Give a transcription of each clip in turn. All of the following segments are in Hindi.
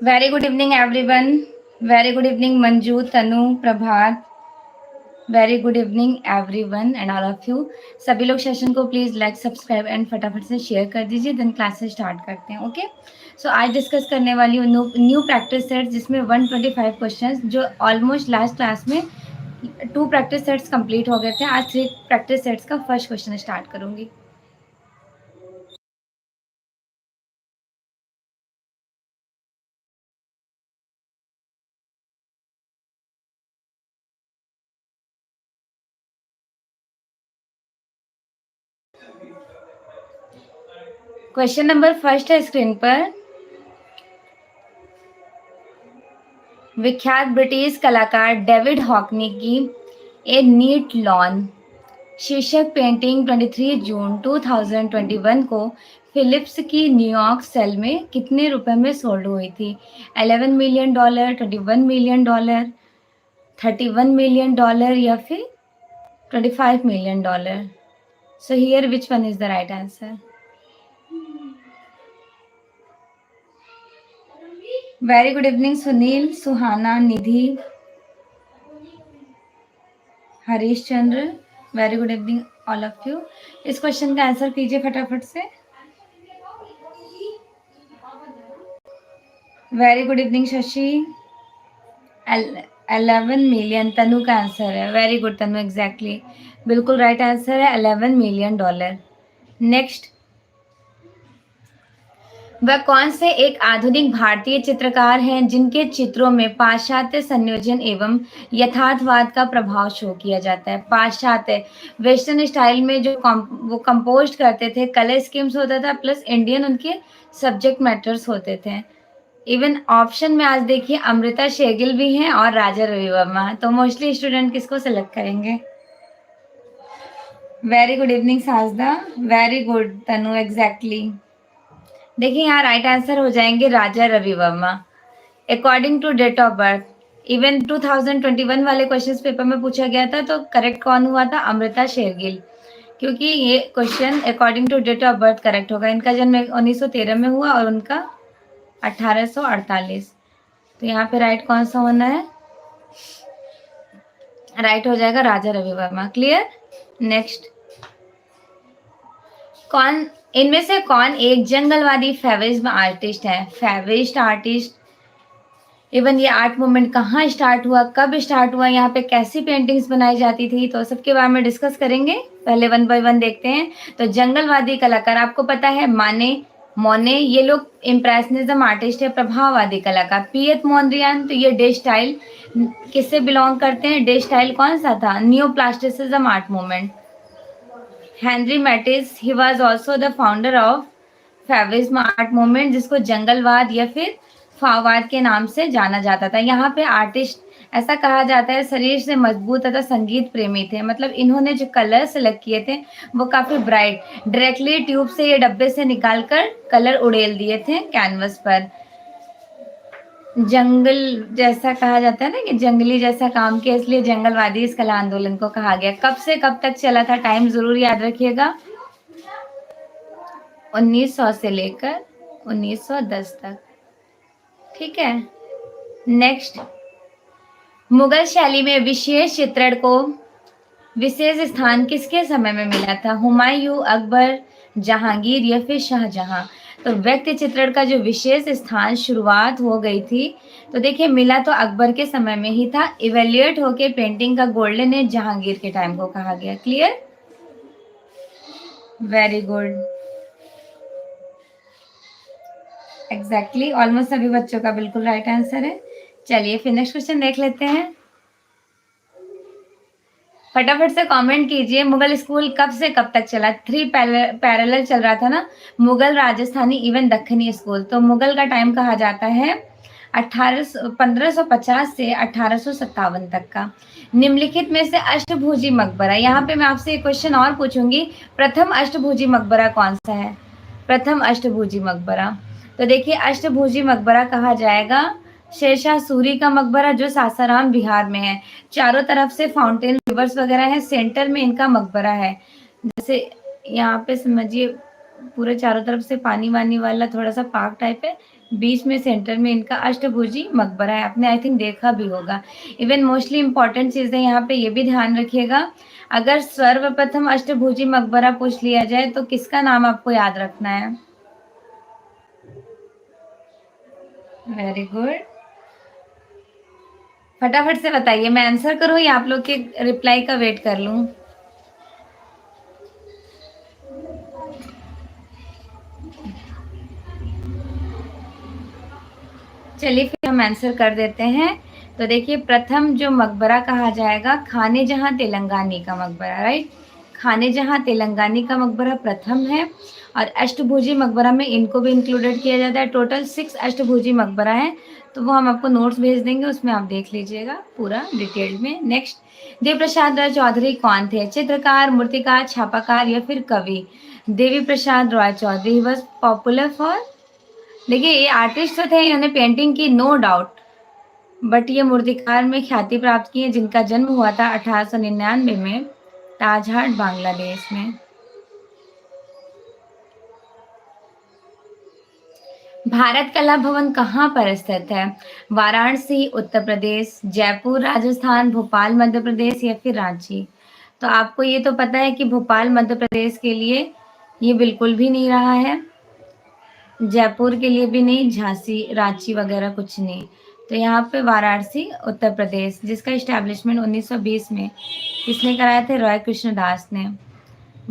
Very good evening everyone. Very good evening Manju, Tanu, Prabhat. Very good evening everyone and all of you. सभी लोग सेशन को प्लीज लाइक, सब्सक्राइब एंड फटाफट से शेयर कर दीजिए, देन क्लासेस स्टार्ट करते हैं। ओके, सो आज डिस्कस करने वाली हूँ न्यू प्रैक्टिस सेट्स, जिसमें 125 क्वेश्चंस जो ऑलमोस्ट लास्ट क्लास में 2 प्रैक्टिस सेट्स कंप्लीट हो गए थे। आज 3 प्रैक्टिस सेट्स का फर्स्ट क्वेश्चन स्टार्ट करूंगी। क्वेश्चन नंबर फर्स्ट है स्क्रीन पर। विख्यात ब्रिटिश कलाकार डेविड हॉकनी की ए नीट लॉन शीर्षक पेंटिंग 23 जून 2021 को फिलिप्स की न्यूयॉर्क सेल में कितने रुपए में सोल्ड हुई थी? $11 मिलियन, $21 मिलियन, $31 मिलियन या फिर $25 million? So here which one is the right answer? Very good evening Sunil, Suhana, Nidhi, Harish Chandra. Very good evening all of you. इस क्वेश्चन का आंसर कीजिए फटाफट से। Very good evening Shashi. 11 million Tanu का आंसर है। वेरी गुड तनु, एग्जैक्टली बिल्कुल राइट आंसर है $11 मिलियन। नेक्स्ट, वह कौन से एक आधुनिक भारतीय चित्रकार हैं जिनके चित्रों में पाश्चात्य संयोजन एवं यथार्थवाद का प्रभाव शो किया जाता है? पाश्चात्य वेस्टर्न स्टाइल में जो वो कंपोज करते थे, कलर स्कीम्स होता था, प्लस इंडियन उनके सब्जेक्ट मैटर्स होते थे। इवन ऑप्शन में आज देखिए अमृता शेरगिल भी हैं और राजा रवि वर्मा, तो मोस्टली स्टूडेंट किसको सेलेक्ट करेंगे? Very good evening Sajda. Very good Tanu, exactly देखिए यहाँ राइट आंसर हो जाएंगे Raja Ravi Varma. According to date of birth, even 2021 वाले क्वेश्चंस पेपर में पूछा गया था, तो करेक्ट कौन हुआ था? अमृता शेरगिल, क्योंकि ये question according to date of birth correct होगा। इनका जन्म 1913 में हुआ और उनका 1848। तो यहाँ पे राइट कौन सा होना है? राइट हो जाएगा राजा रवि वर्मा। क्लियर? नेक्स्ट, कौन इनमें से कौन एक जंगलवादी फेविज्म आर्टिस्ट है? फेविस्ट आर्टिस्ट। इवन ये आर्ट मूवमेंट कहाँ स्टार्ट हुआ, कब स्टार्ट हुआ, यहाँ पे कैसी पेंटिंग्स बनाई जाती थी, तो सबके बारे में डिस्कस करेंगे। पहले वन बाय वन देखते हैं। तो जंगलवादी कलाकार आपको पता है, मोने, ये लोग इम्प्रेशनिज्म आर्टिस्ट है, प्रभाववादी कलाकार। पियत मोंद्रियान, तो ये डे स्टाइल किससे बिलोंग करते हैं? डे स्टाइल कौन सा था? New plasticism art movement. Henri Matisse, he was also the founder of fauvism art movement, जिसको जंगलवाद या फिर फाववाद के नाम से जाना जाता था। यहाँ पे आर्टिस्ट ऐसा कहा जाता है शरीर से मजबूत तथा संगीत प्रेमी थे, मतलब इन्होंने जो कलर सेलेक्ट किए थे वो काफी ब्राइट, डायरेक्टली ट्यूब से ये डब्बे से निकालकर कलर उड़ेल दिए थे कैनवस पर। जंगल जैसा कहा जाता है ना, कि जंगली जैसा काम किया, इसलिए जंगलवादी इस कला आंदोलन को कहा गया। कब से कब तक चला था? टाइम जरूर याद रखिएगा। 1900 से लेकर 1910 तक। ठीक है। नेक्स्ट, मुगल शैली में विशेष चित्रण को विशेष स्थान किसके समय में मिला था? हुमायूं, अकबर, जहांगीर या फिर शाहजहां? तो व्यक्ति चित्रण का जो विशेष स्थान शुरुआत हो गई थी, तो देखिए मिला तो अकबर के समय में ही था। इवेल्युएट होके पेंटिंग का गोल्डन एज जहांगीर के टाइम को कहा गया। Clear? Very good, exactly almost सभी बच्चों का बिल्कुल राइट आंसर है। चलिए फिर नेक्स्ट क्वेश्चन देख लेते हैं। फटाफट से कमेंट कीजिए, मुगल स्कूल कब से कब तक चला? 3 पैरेलल चल रहा था ना, मुगल, राजस्थानी, इवन दक्खनी स्कूल। तो मुगल का टाइम कहा जाता है 1550 से 1857 तक का। निम्नलिखित में से अष्टभुजी मकबरा, यहाँ पे मैं आपसे एक क्वेश्चन और पूछूंगी, प्रथम अष्टभुजी मकबरा कौन सा है? प्रथम अष्टभुजी मकबरा, तो देखिए अष्टभुजी मकबरा कहा जाएगा शेरशाह सूरी का मकबरा, जो सासाराम बिहार में है। चारों तरफ से फाउंटेन, रिवर्स वगैरह है, सेंटर में इनका मकबरा है। जैसे यहाँ पे समझिए पूरे चारों तरफ से पानी वानी वाला थोड़ा सा पार्क टाइप है, बीच में सेंटर में इनका अष्टभुजी मकबरा है। आपने आई थिंक देखा भी होगा। इवन मोस्टली इंपॉर्टेंट चीज़ें यहाँ पे ये भी ध्यान रखिएगा, अगर सर्वप्रथम अष्टभुजी मकबरा पूछ लिया जाए तो किसका नाम आपको याद रखना है? वेरी गुड, फटाफट से बताइए, मैं आंसर करूँ या आप लोग के रिप्लाई का वेट कर लूँ? चलिए फिर हम आंसर कर देते हैं। तो देखिए, प्रथम जो मकबरा कहा जाएगा, खाने जहां तेलंगानी का मकबरा, राइट? खाने जहां तेलंगानी का मकबरा प्रथम है, और अष्टभुजी मकबरा में इनको भी इंक्लूडेड किया जाता है। टोटल 6 अष्टभुजी मकबरा है, तो वो हम आपको नोट्स भेज देंगे, उसमें आप देख लीजिएगा पूरा डिटेल में। नेक्स्ट, देवी प्रसाद राय चौधरी कौन थे? चित्रकार, मूर्तिकार, छापाकार या फिर कवि? Devi Prasad Roy Chowdhury was popular for, देखिए ये आर्टिस्ट तो थे, इन्होंने पेंटिंग की नो डाउट, बट ये मूर्तिकार में ख्याति प्राप्त की है, जिनका जन्म हुआ था 1899 में ताजहाट बांग्लादेश में। भारत कला भवन कहाँ पर स्थित है? वाराणसी उत्तर प्रदेश, जयपुर राजस्थान, भोपाल मध्य प्रदेश या फिर रांची? तो आपको ये तो पता है कि भोपाल मध्य प्रदेश के लिए ये बिल्कुल भी नहीं रहा है, जयपुर के लिए भी नहीं, झांसी रांची वगैरह कुछ नहीं। तो यहाँ पे वाराणसी उत्तर प्रदेश, जिसका इस्टेब्लिशमेंट 1920 में किसने कराया थे? रॉय कृष्णदास ने।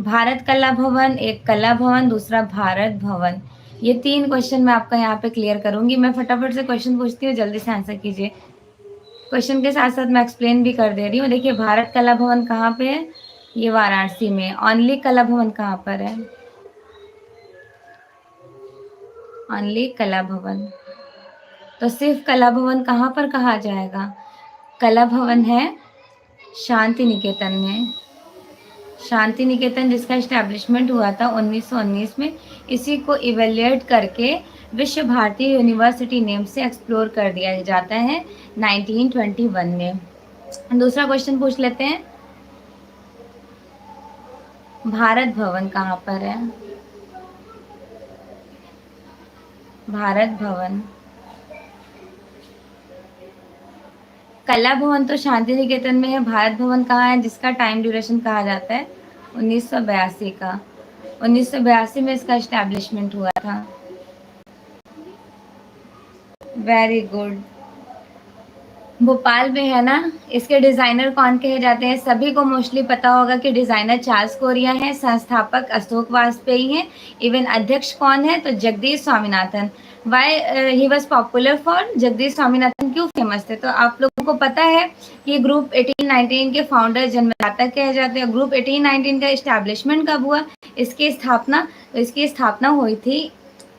भारत कला भवन, एक कला भवन, दूसरा भारत भवन। ये 3 क्वेश्चन मैं आपका यहाँ पे क्लियर करूंगी। मैं फटाफट से क्वेश्चन पूछती हूँ, जल्दी से आंसर कीजिए। क्वेश्चन के साथ साथ मैं एक्सप्लेन भी कर दे रही हूँ। देखिए, भारत कला भवन कहाँ पे है? ये वाराणसी में। ओनली कला भवन कहाँ पर है? ओनली कला भवन। तो सिर्फ कला भवन कहाँ पर कहा जाएगा? कला भवन है शांति निकेतन में। शांति निकेतन जिसका इस्टेब्लिशमेंट हुआ था 1919 में, इसी को इवेल्युएट करके विश्व भारती यूनिवर्सिटी नेम से एक्सप्लोर कर दिया जाता है 1921 में। दूसरा क्वेश्चन पूछ लेते हैं, भारत भवन कहाँ पर है? भारत भवन, कला भवन तो शांति निकेतन में है, भारत भवन कहाँ है जिसका टाइम ड्यूरेशन कहा जाता है 1982 का? 1982 में इसका इस्टेब्लिशमेंट हुआ था। वेरी गुड, भोपाल में है ना। इसके डिजाइनर कौन कहे जाते हैं? सभी को मोस्टली पता होगा कि डिजाइनर चार्ल्स कोरिया है, संस्थापक अशोक वाजपेयी हैं। इवन अध्यक्ष कौन है? तो Jagdish Swaminathan. Why he was popular for? Jagdish Swaminathan क्यों फेमस थे? तो आप लोगों को पता है कि ग्रुप 1819 के फाउंडर जन्मदाता कहे जाते हैं। ग्रुप 1819 का इस्टेब्लिशमेंट कब हुआ? इसकी स्थापना, तो इसकी स्थापना हुई थी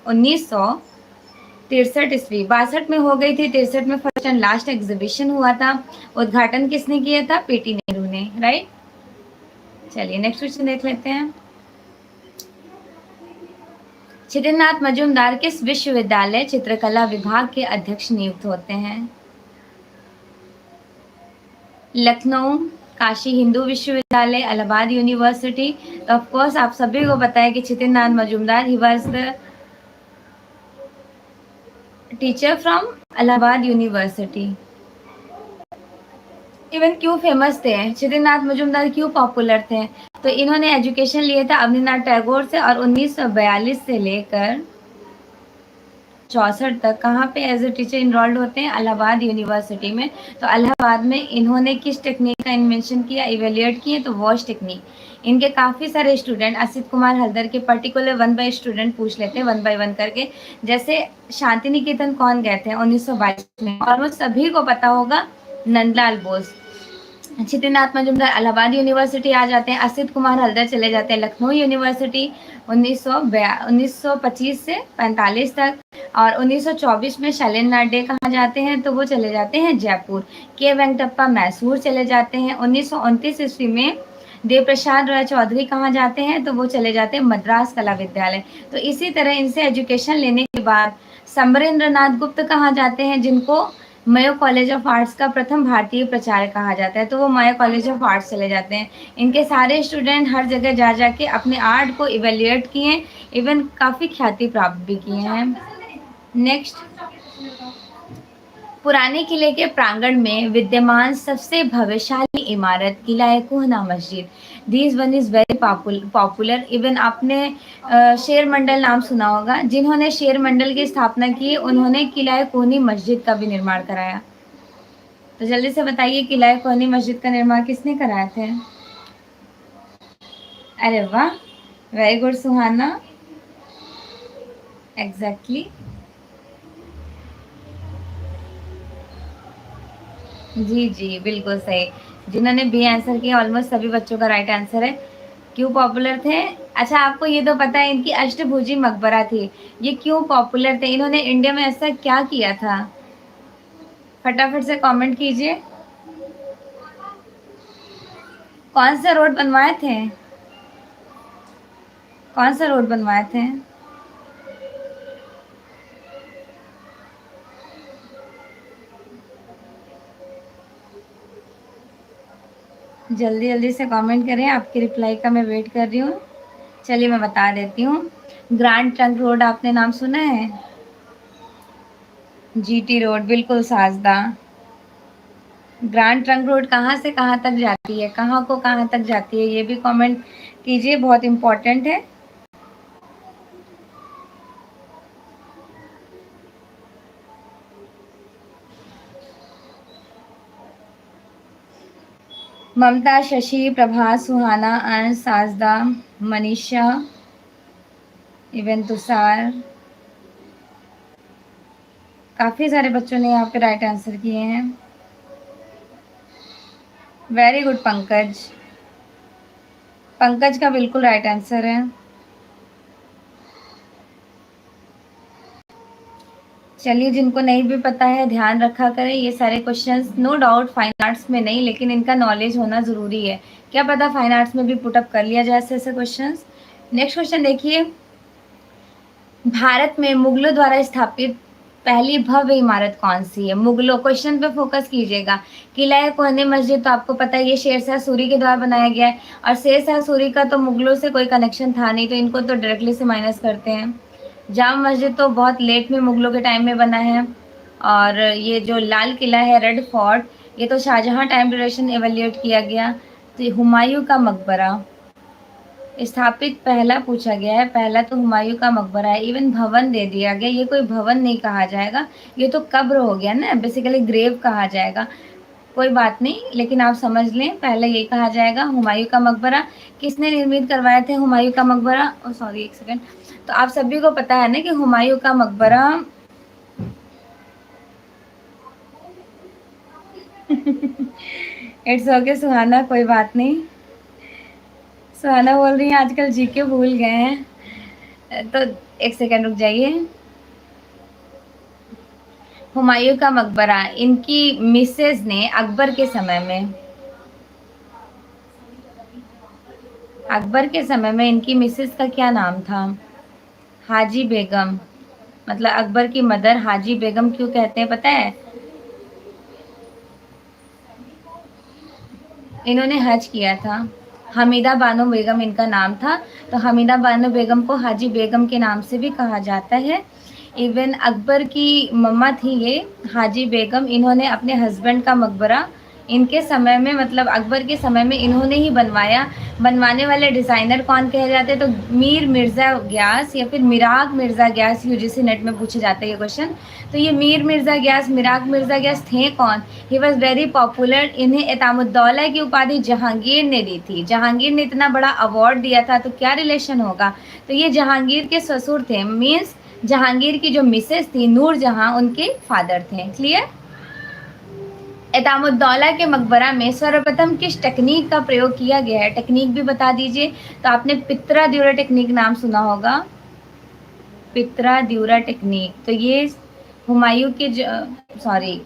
1963 ईस्वी, 62 में हो गई थी। 63 में फर्स्ट एंड लास्ट एग्जीबिशन हुआ था। उद्घाटन किसने किया था? पीटी नेहरू ने, राइट। चलिए नेक्स्ट क्वेश्चन देख लेते हैं। छिदनाथ मजूमदार किस विश्वविद्यालय चित्रकला विभाग के अध्यक्ष नियुक्त होते हैं? लखनऊ, काशी हिंदू विश्वविद्यालय, इलाहाबाद यूनिवर्सिटी। तो ऑफकोर्स आप सभी को पता है कि Chhidnath Majumdar he was the teacher from Allahabad university. Even क्यों फेमस थे छिदनाथ मजूमदार, क्यों पॉपुलर थे? तो इन्होंने एजुकेशन लिया था अवनीनाथ टैगोर से, और 1942 से लेकर 64 तक कहाँ पे एज ए टीचर इनरोल्ड होते हैं? इलाहाबाद यूनिवर्सिटी में। तो इलाहाबाद में इन्होंने किस टेक्निक का इन्वेंशन किया, इवेल्युएट किए? तो वॉश टेक्निक। इनके काफ़ी सारे स्टूडेंट, असित कुमार हल्दर के पर्टिकुलर 1 बाय स्टूडेंट पूछ लेते हैं 1 बाय 1 करके। जैसे शांति निकेतन कौन गए थे 1922 में? ऑलमोस्ट सभी को पता होगा, नंदलाल बोस। छिदनाथ मजूमदार इलाहाबाद यूनिवर्सिटी आ जाते हैं। असित कुमार हल्दर चले जाते हैं लखनऊ यूनिवर्सिटी 1925 से 45 तक। और 1924 में शैलेंद्र नाडे कहाँ जाते हैं? तो वो चले जाते हैं जयपुर। के वेंकटप्पा मैसूर चले जाते हैं। 1929 ईस्वी में देव प्रसाद राय चौधरी कहाँ जाते हैं? तो वो चले जाते हैं मद्रास कला विद्यालय। तो इसी तरह इनसे एजुकेशन लेने के बाद समरेंद्र नाथ गुप्त कहाँ जाते हैं, जिनको मयो कॉलेज ऑफ आर्ट्स का प्रथम भारतीय प्राचार्य कहा जाता है, तो वो मयो कॉलेज ऑफ आर्ट्स चले जाते हैं। इनके सारे स्टूडेंट हर जगह जा जाके अपने आर्ट को इवेल्युएट किए, इवन काफ़ी ख्याति प्राप्त भी किए हैं। नेक्स्ट, पुराने किले के प्रांगण में विद्यमान सबसे भव्यशाली इमारत किला कोहना मस्जिद। This one is very popular. Even आपने शेर मंडल नाम सुना होगा, जिन्होंने शेर मंडल की स्थापना की उन्होंने किला कोहनी मस्जिद का भी निर्माण कराया। तो जल्दी से बताइए किला कोहनी मस्जिद का निर्माण किसने कराया थे? अरे वाह, वेरी गुड सुहाना, एग्जैक्टली। जी जी बिल्कुल सही, जिन्होंने बी आंसर किया ऑलमोस्ट सभी बच्चों का राइट आंसर है। क्यों पॉपुलर थे? अच्छा, आपको ये तो पता है इनकी अष्टभुजी मकबरा थी, ये क्यों पॉपुलर थे? इन्होंने इंडिया में ऐसा क्या किया था? फटाफट से कमेंट कीजिए। कौन सा रोड बनवाए थे? कौन सा रोड बनवाए थे? जल्दी जल्दी से कमेंट करें, आपकी रिप्लाई का मैं वेट कर रही हूँ। चलिए मैं बता देती हूँ, ग्रैंड ट्रंक रोड आपने नाम सुना है? जीटी रोड, बिल्कुल साजदा। ग्रैंड ट्रंक रोड कहाँ से कहाँ तक जाती है, कहाँ को कहाँ तक जाती है, ये भी कमेंट कीजिए, बहुत इम्पोर्टेंट है। ममता, शशि, प्रभा, सुहाना, अंश, साजदा, मनीषा, इवन तुषार, काफ़ी सारे बच्चों ने यहाँ पे राइट आंसर किए हैं। वेरी गुड पंकज, पंकज का बिल्कुल राइट आंसर है। चलिए, जिनको नहीं भी पता है ध्यान रखा करें, ये सारे questions no doubt fine arts में नहीं, लेकिन इनका नॉलेज होना ज़रूरी है। क्या पता फाइन आर्ट्स में भी पुटअप कर लिया जाए ऐसे क्वेश्चंस। नेक्स्ट क्वेश्चन देखिए, भारत में मुगलों द्वारा स्थापित पहली भव्य इमारत कौन सी है? मुगलों, क्वेश्चन पे फोकस कीजिएगा। किला कोहनी मस्जिद तो आपको पता है ये शेरशाह सूरी के द्वारा बनाया गया है, और शेरशाह सूरी का तो मुगलों से कोई कनेक्शन था नहीं, तो इनको तो डायरेक्टली से माइनस करते हैं। जामा मस्जिद तो बहुत लेट में मुगलों के टाइम में बना है, और ये जो लाल किला है रेड फोर्ट, ये तो शाहजहाँ टाइम ड्यूरेशन एवेल्यूएट किया गया। तो हुमायूं का मकबरा स्थापित पहला पूछा गया है, पहला तो हुमायूं का मकबरा है। इवन भवन दे दिया गया, ये कोई भवन नहीं कहा जाएगा, ये तो कब्र हो गया ना, बेसिकली ग्रेव कहा जाएगा। कोई बात नहीं, लेकिन आप समझ लें पहले ये कहा जाएगा हुमायूं का मकबरा। किसने निर्मित करवाए थे हुमायूं का मकबरा? ओ सॉरी, एक सेकेंड। तो आप सभी को पता है ना कि हुमायूं का मकबरा इट्स ओके सुहाना, कोई बात नहीं। सुहाना बोल रही है आजकल जीके भूल गए हैं, तो एक सेकेंड रुक जाइए। हुमायूं का मकबरा इनकी मिसेज ने अकबर के समय में, अकबर के समय में इनकी मिसेज का क्या नाम था? हाजी बेगम, मतलब अकबर की मदर हाजी बेगम क्यों कहते हैं पता है? इन्होंने हज किया था। हमीदा बानो बेगम इनका नाम था, तो हमीदा बानो बेगम को हाजी बेगम के नाम से भी कहा जाता है। इवन अकबर की मम्मा थी ये हाजी बेगम, इन्होंने अपने हस्बैंड का मकबरा इनके समय में, मतलब अकबर के समय में इन्होंने ही बनवाया। बनवाने वाले डिज़ाइनर कौन कहे जाते हैं? तो मीर मिर्ज़ा गयास या फिर मिराग मिर्ज़ा गयास, यूजीसी नेट में पूछे जाते हैं ये क्वेश्चन। तो ये मीर मिर्ज़ा गयास, मिराग मिर्ज़ा गयास थे कौन? He was very popular. इन्हें एतामुद्दौला की उपाधि जहांगीर ने दी थी। जहांगीर ने इतना बड़ा अवार्ड दिया था, तो क्या रिलेशन होगा? तो ये जहांगीर के ससुर थे, मीन्स जहांगीर की जो मिसेस थी नूर जहां, उनके फादर थे। क्लियर? एतामुद्दौला के मकबरा में सर्वप्रथम किस टेक्निक का प्रयोग किया गया है? टेक्निक भी बता दीजिए। तो आपने पित्रा द्यूरा टेक्निक नाम सुना होगा, पित्रा द्यूरा टेक्निक। तो ये हुमायूं के सॉरी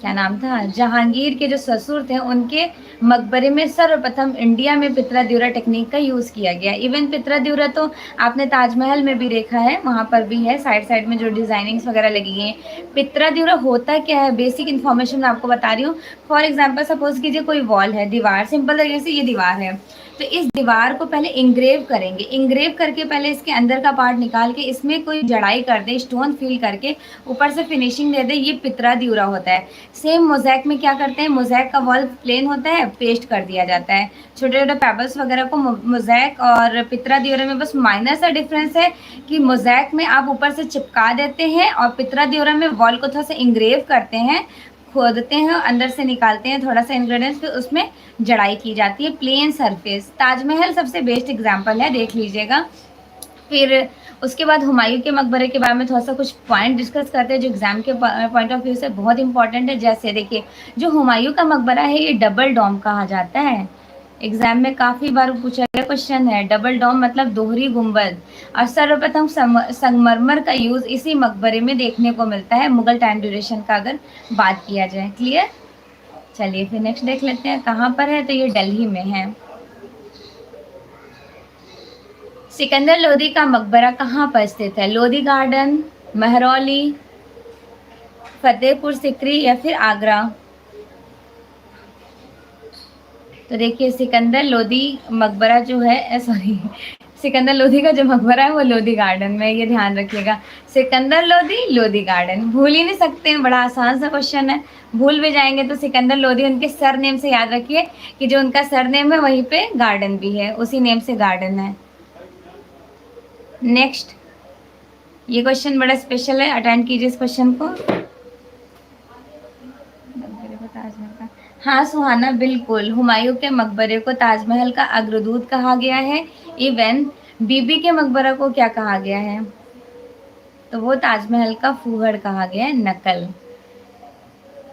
क्या नाम था, जहांगीर के जो ससुर थे उनके मकबरे में सर्वप्रथम इंडिया में पित्रा टेक्निक का यूज़ किया गया। इवन पित्रा तो आपने ताजमहल में भी देखा है, वहाँ पर भी है, साइड साइड में जो डिजाइनिंग्स वगैरह लगी हैं। पित्रा होता क्या है, बेसिक इन्फॉर्मेशन मैं आपको बता रही हूँ। फॉर एग्जाम्पल सपोज कीजिए कोई वॉल है, दीवार, सिंपल तरीके से ये दीवार है, तो इस दीवार को पहले इंग्रेव करेंगे, इंग्रेव करके पहले इसके अंदर का पार्ट निकाल के इसमें कोई जड़ाई कर दे, स्टोन फिल करके ऊपर से फिनिशिंग दे दे, ये पित्रा होता है। सेम मोज़ैक में क्या करते हैं, मोज़ैक का वॉल प्लेन होता है, पेस्ट कर दिया जाता है छोटे छोटे पेबल्स वगैरह को। मोज़ैक और पित्रा में बस माइनर सा डिफरेंस है कि मोज़ैक में आप ऊपर से चिपका देते हैं और पित्रा में वॉल को थोड़ा सा इंग्रेव करते हैं, खोदते हैं, अंदर से निकालते हैं थोड़ा सा इंग्रेडिएंट्स, फिर उसमें जड़ाई की जाती है, प्लेन सरफेस। ताजमहल सबसे बेस्ट एग्जाम्पल है, देख लीजिएगा। फिर उसके बाद हुमायूं के मकबरे के बारे में थोड़ा सा कुछ पॉइंट डिस्कस करते हैं जो एग्जाम के पॉइंट ऑफ व्यू से बहुत इंपॉर्टेंट है। जैसे देखिए, जो हुमायूं का मकबरा है ये डबल डोम कहा जाता है। एग्जाम में काफी बार पूछा गया क्वेश्चन है, डबल डोम मतलब दोहरी गुंबद। और सर्वप्रथम संगमरमर का यूज इसी मकबरे में देखने को मिलता है, मुगल टाइम ड्यूरेशन का अगर बात किया जाए। क्लियर? चलिए फिर नेक्स्ट देख लेते हैं कहाँ पर है, तो ये दिल्ली में है। सिकंदर लोदी का मकबरा कहाँ पर स्थित है? लोदी गार्डन, महरौली, फतेहपुर सिकरी या फिर आगरा? तो देखिए सिकंदर लोदी मकबरा जो है, सॉरी, सिकंदर लोदी का जो मकबरा है वो लोदी गार्डन में, ये ध्यान रखिएगा। सिकंदर लोदी, लोदी गार्डन, भूल ही नहीं सकते हैं, बड़ा आसान सा क्वेश्चन है। भूल भी जाएंगे तो सिकंदर लोदी उनके सर नेम से याद रखिए कि जो उनका सर नेम है वहीं पे गार्डन भी है, उसी नेम से गार्डन है। नेक्स्ट, ये क्वेश्चन बड़ा स्पेशल है, अटेंड कीजिए इस क्वेश्चन को। हाँ सुहाना, बिल्कुल, हुमायूं के मकबरे को ताजमहल का अग्रदूत कहा गया है। इवन बीबी के मकबरा को क्या कहा गया है? तो वो ताजमहल का फूहड़ कहा गया है, नकल।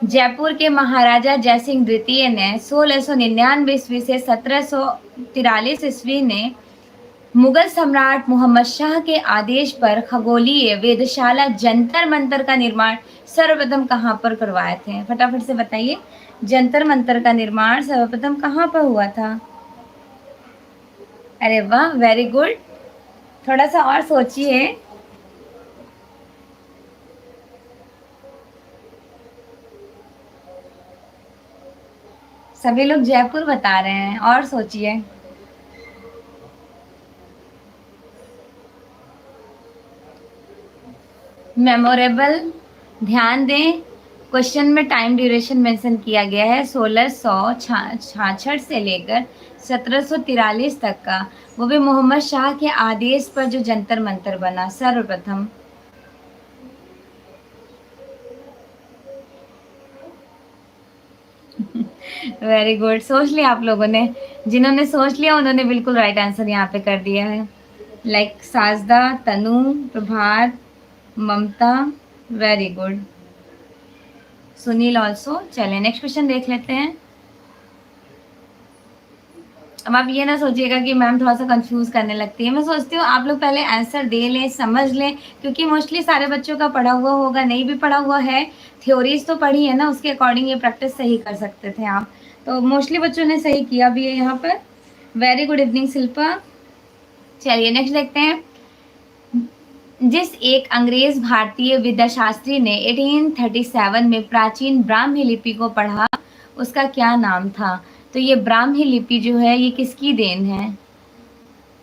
जयपुर के महाराजा जयसिंह द्वितीय ने 1699 ईस्वी से 1743 ईस्वी ने मुगल सम्राट मोहम्मद शाह के आदेश पर खगोलीय वेधशाला जंतर मंतर का निर्माण सर्वप्रथम कहाँ पर करवाए थे? फटाफट से बताइए, जंतर मंतर का निर्माण सर्वप्रथम कहाँ पर हुआ था? अरे वाह, वेरी गुड, थोड़ा सा और सोचिए। सभी लोग जयपुर बता रहे हैं, और सोचिए। मेमोरेबल, ध्यान दें, क्वेश्चन में टाइम ड्यूरेशन मेंशन किया गया है 1666 से लेकर 1743 तक का, वो भी मोहम्मद शाह के आदेश पर जो जंतर मंतर बना सर्वप्रथम। वेरी गुड, सोच लिया आप लोगों ने, जिन्होंने सोच लिया उन्होंने बिल्कुल राइट आंसर यहाँ पे कर दिया है। लाइक साजदा, तनु, प्रभात, ममता, वेरी गुड, सुनील ऑल्सो। चलिए नेक्स्ट क्वेश्चन देख लेते हैं। अब आप ये ना सोचिएगा कि मैम थोड़ा सा कंफ्यूज करने लगती है, मैं सोचती हूँ आप लोग पहले आंसर दे लें, समझ लें, क्योंकि मोस्टली सारे बच्चों का पढ़ा हुआ होगा, नहीं भी पढ़ा हुआ है, थ्योरीज तो पढ़ी है ना, उसके अकॉर्डिंग ये प्रैक्टिस सही कर सकते थे आप। तो मोस्टली बच्चों ने सही किया भी है यहाँ पर। Very good evening Shilpa. चलिए नेक्स्ट देखते हैं। जिस एक अंग्रेज भारतीय विद्याशास्त्री ने 1837 में प्राचीन ब्राह्मी लिपि को पढ़ा, उसका क्या नाम था? तो ये ब्राह्मी लिपि जो है ये किसकी देन है?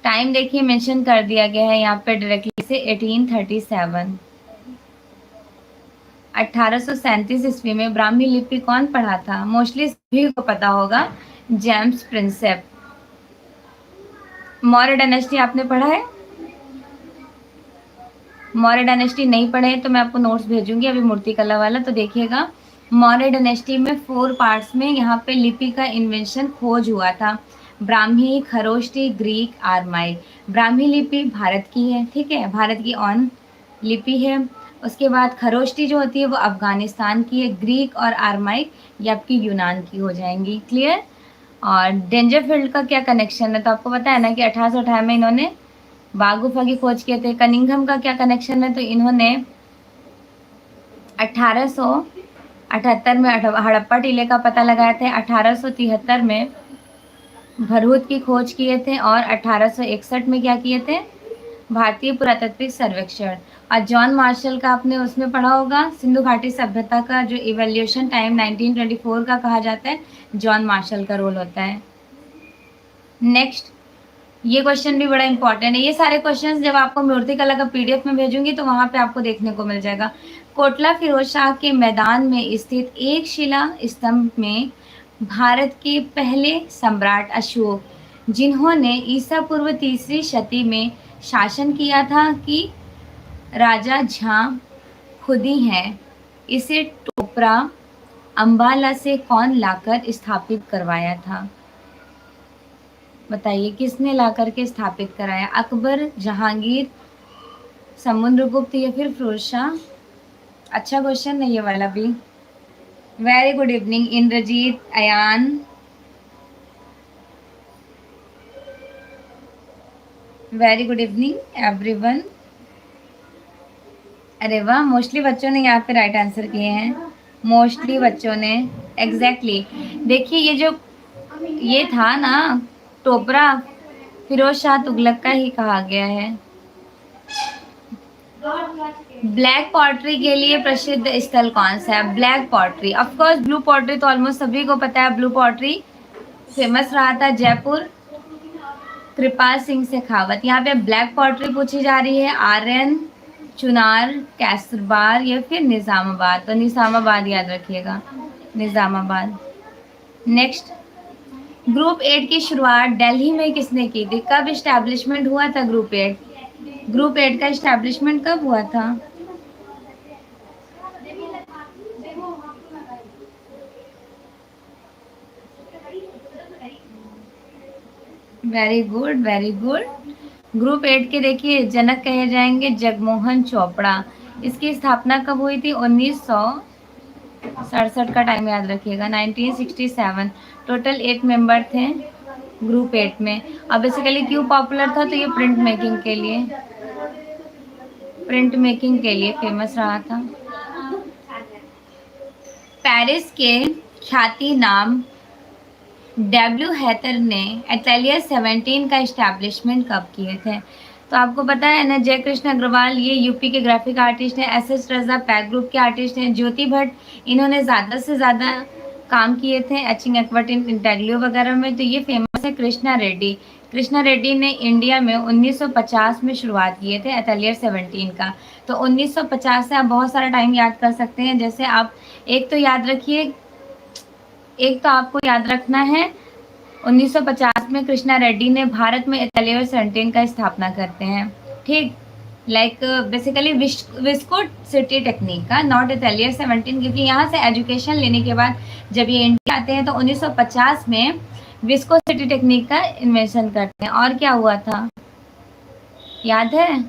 टाइम देखिए मेंशन कर दिया गया है यहाँ पे डायरेक्टली से, 1837, 1837 ईस्वी में ब्राह्मी लिपि कौन पढ़ा था? मोस्टली सभी को पता होगा, जेम्स प्रिंसेप। मौर्य डायनेस्टी आपने पढ़ा है? मौर्य डायनेस्टी नहीं पढ़े तो मैं आपको नोट्स भेजूंगी अभी मूर्तिकला वाला, तो देखिएगा मौर्य डायनेस्टी में 4 पार्ट्स में यहाँ पे लिपि का इन्वेंशन खोज हुआ था। ब्राह्मी, खरोष्टी, ग्रीक, आरमाइक। ब्राह्मी लिपि भारत की है, ठीक है, भारत की ऑन लिपि है। उसके बाद खरोष्टी जो होती है वो अफगानिस्तान की है, ग्रीक और आरमाइक ये आपकी यूनान की हो जाएंगी। क्लियर? और डेंजरफील्ड का क्या कनेक्शन है? तो आपको पता है ना कि 1858 में इन्होंने बाग गुफा की खोज किए थे। कनिंघम का क्या कनेक्शन है? तो इन्होंने 1800 78 में हड़प्पा टीले का पता लगाए थे, 1873 में भरहुत की खोज किए थे और 1861 में क्या किए थे, भारतीय पुरातात्विक सर्वेक्षण। और जॉन मार्शल का आपने उसमें पढ़ा होगा, सिंधु घाटी सभ्यता का जो इवोल्यूशन टाइम 1924 का कहा जाता है, जॉन मार्शल का रोल होता है। नेक्स्ट, ये क्वेश्चन भी बड़ा इंपॉर्टेंट है। ये सारे क्वेश्चंस जब आपको मूर्तिकला का पीडीएफ में भेजूंगी तो वहां पे आपको देखने को मिल जाएगा। कोटला फिरोज शाह के मैदान में स्थित एक शिला स्तंभ में भारत के पहले सम्राट अशोक, जिन्होंने ईसा पूर्व 3री शती में शासन किया था, कि राजा झां खुदी हैं, इसे टोपरा अंबाला से कौन लाकर स्थापित करवाया था? बताइए किसने ला करके स्थापित कराया? अकबर, जहांगीर, समुद्रगुप्त या फिर फिरोज शाह? अच्छा क्वेश्चन है ये वाला भी। Very good evening Indrajit, Ayan, very good evening everyone. अरे वाह, मोस्टली बच्चों ने यहाँ पे राइट आंसर किए हैं, मोस्टली बच्चों ने। एग्जैक्टली देखिए ये था ना टोपरा, फिरोज शाह तुगलक का ही कहा गया है। ब्लैक पॉटरी के लिए प्रसिद्ध स्थल कौन सा है? Black pottery, of course blue pottery तो ऑलमोस्ट सभी को पता है, ब्लू पॉटरी फेमस रहा था जयपुर, कृपाल सिंह शेखावत। यहाँ पे ब्लैक पॉटरी पूछी जा रही है, आर्यन, चुनार, कैसरबाग या फिर निजामाबाद, तो निजामाबाद याद रखिएगा, निजामाबाद। नेक्स्ट, ग्रुप 8 की शुरुआत दिल्ली में किसने की थी? कब इस्टेब्लिशमेंट हुआ था ग्रुप 8? ग्रुप 8 का इस्टेब्लिशमेंट कब हुआ था? Very good, very good. Group 8 के देखिए जनक कहे जाएंगे जगमोहन चोपड़ा। इसकी स्थापना कब हुई थी? 1967 का टाइम याद रखिएगा, 1967। टोटल 8 मेंबर थे ग्रुप 8 में। अब बेसिकली क्यों पॉपुलर था? तो ये प्रिंट मेकिंग के लिए फेमस रहा था। पेरिस के ख्याति नाम डब्ल्यू हैथर ने एटलियर 17 का इस्टेब्लिशमेंट कब किए थे? तो आपको पता है ना, जय कृष्ण अग्रवाल ये यूपी के ग्राफिक आर्टिस्ट हैं, एस रजा पैक ग्रुप के आर्टिस्ट हैं, ज्योति भट्ट इन्होंने ज़्यादा से ज़्यादा काम किए थे एचिंग एक्वार्ट इंटाग्लियो वगैरह में। तो ये फेमस है कृष्णा रेड्डी। कृष्णा रेड्डी ने इंडिया में 1950 में शुरुआत किए थे एटलियर 17 का। तो 1950 से आप बहुत सारा टाइम याद कर सकते हैं। जैसे आप एक तो याद रखिए, एक तो आपको याद रखना है 1950 में कृष्णा रेड्डी ने भारत में एटलियर 17 का स्थापना करते हैं, ठीक। Like basically visco city technique का, नॉट एटलियर 17, क्योंकि यहाँ से एजुकेशन लेने के बाद जब ये इंडिया आते हैं तो 1950 में विस्को सिटी टेक्निक का इन्वेंशन करते हैं। और क्या हुआ था याद है?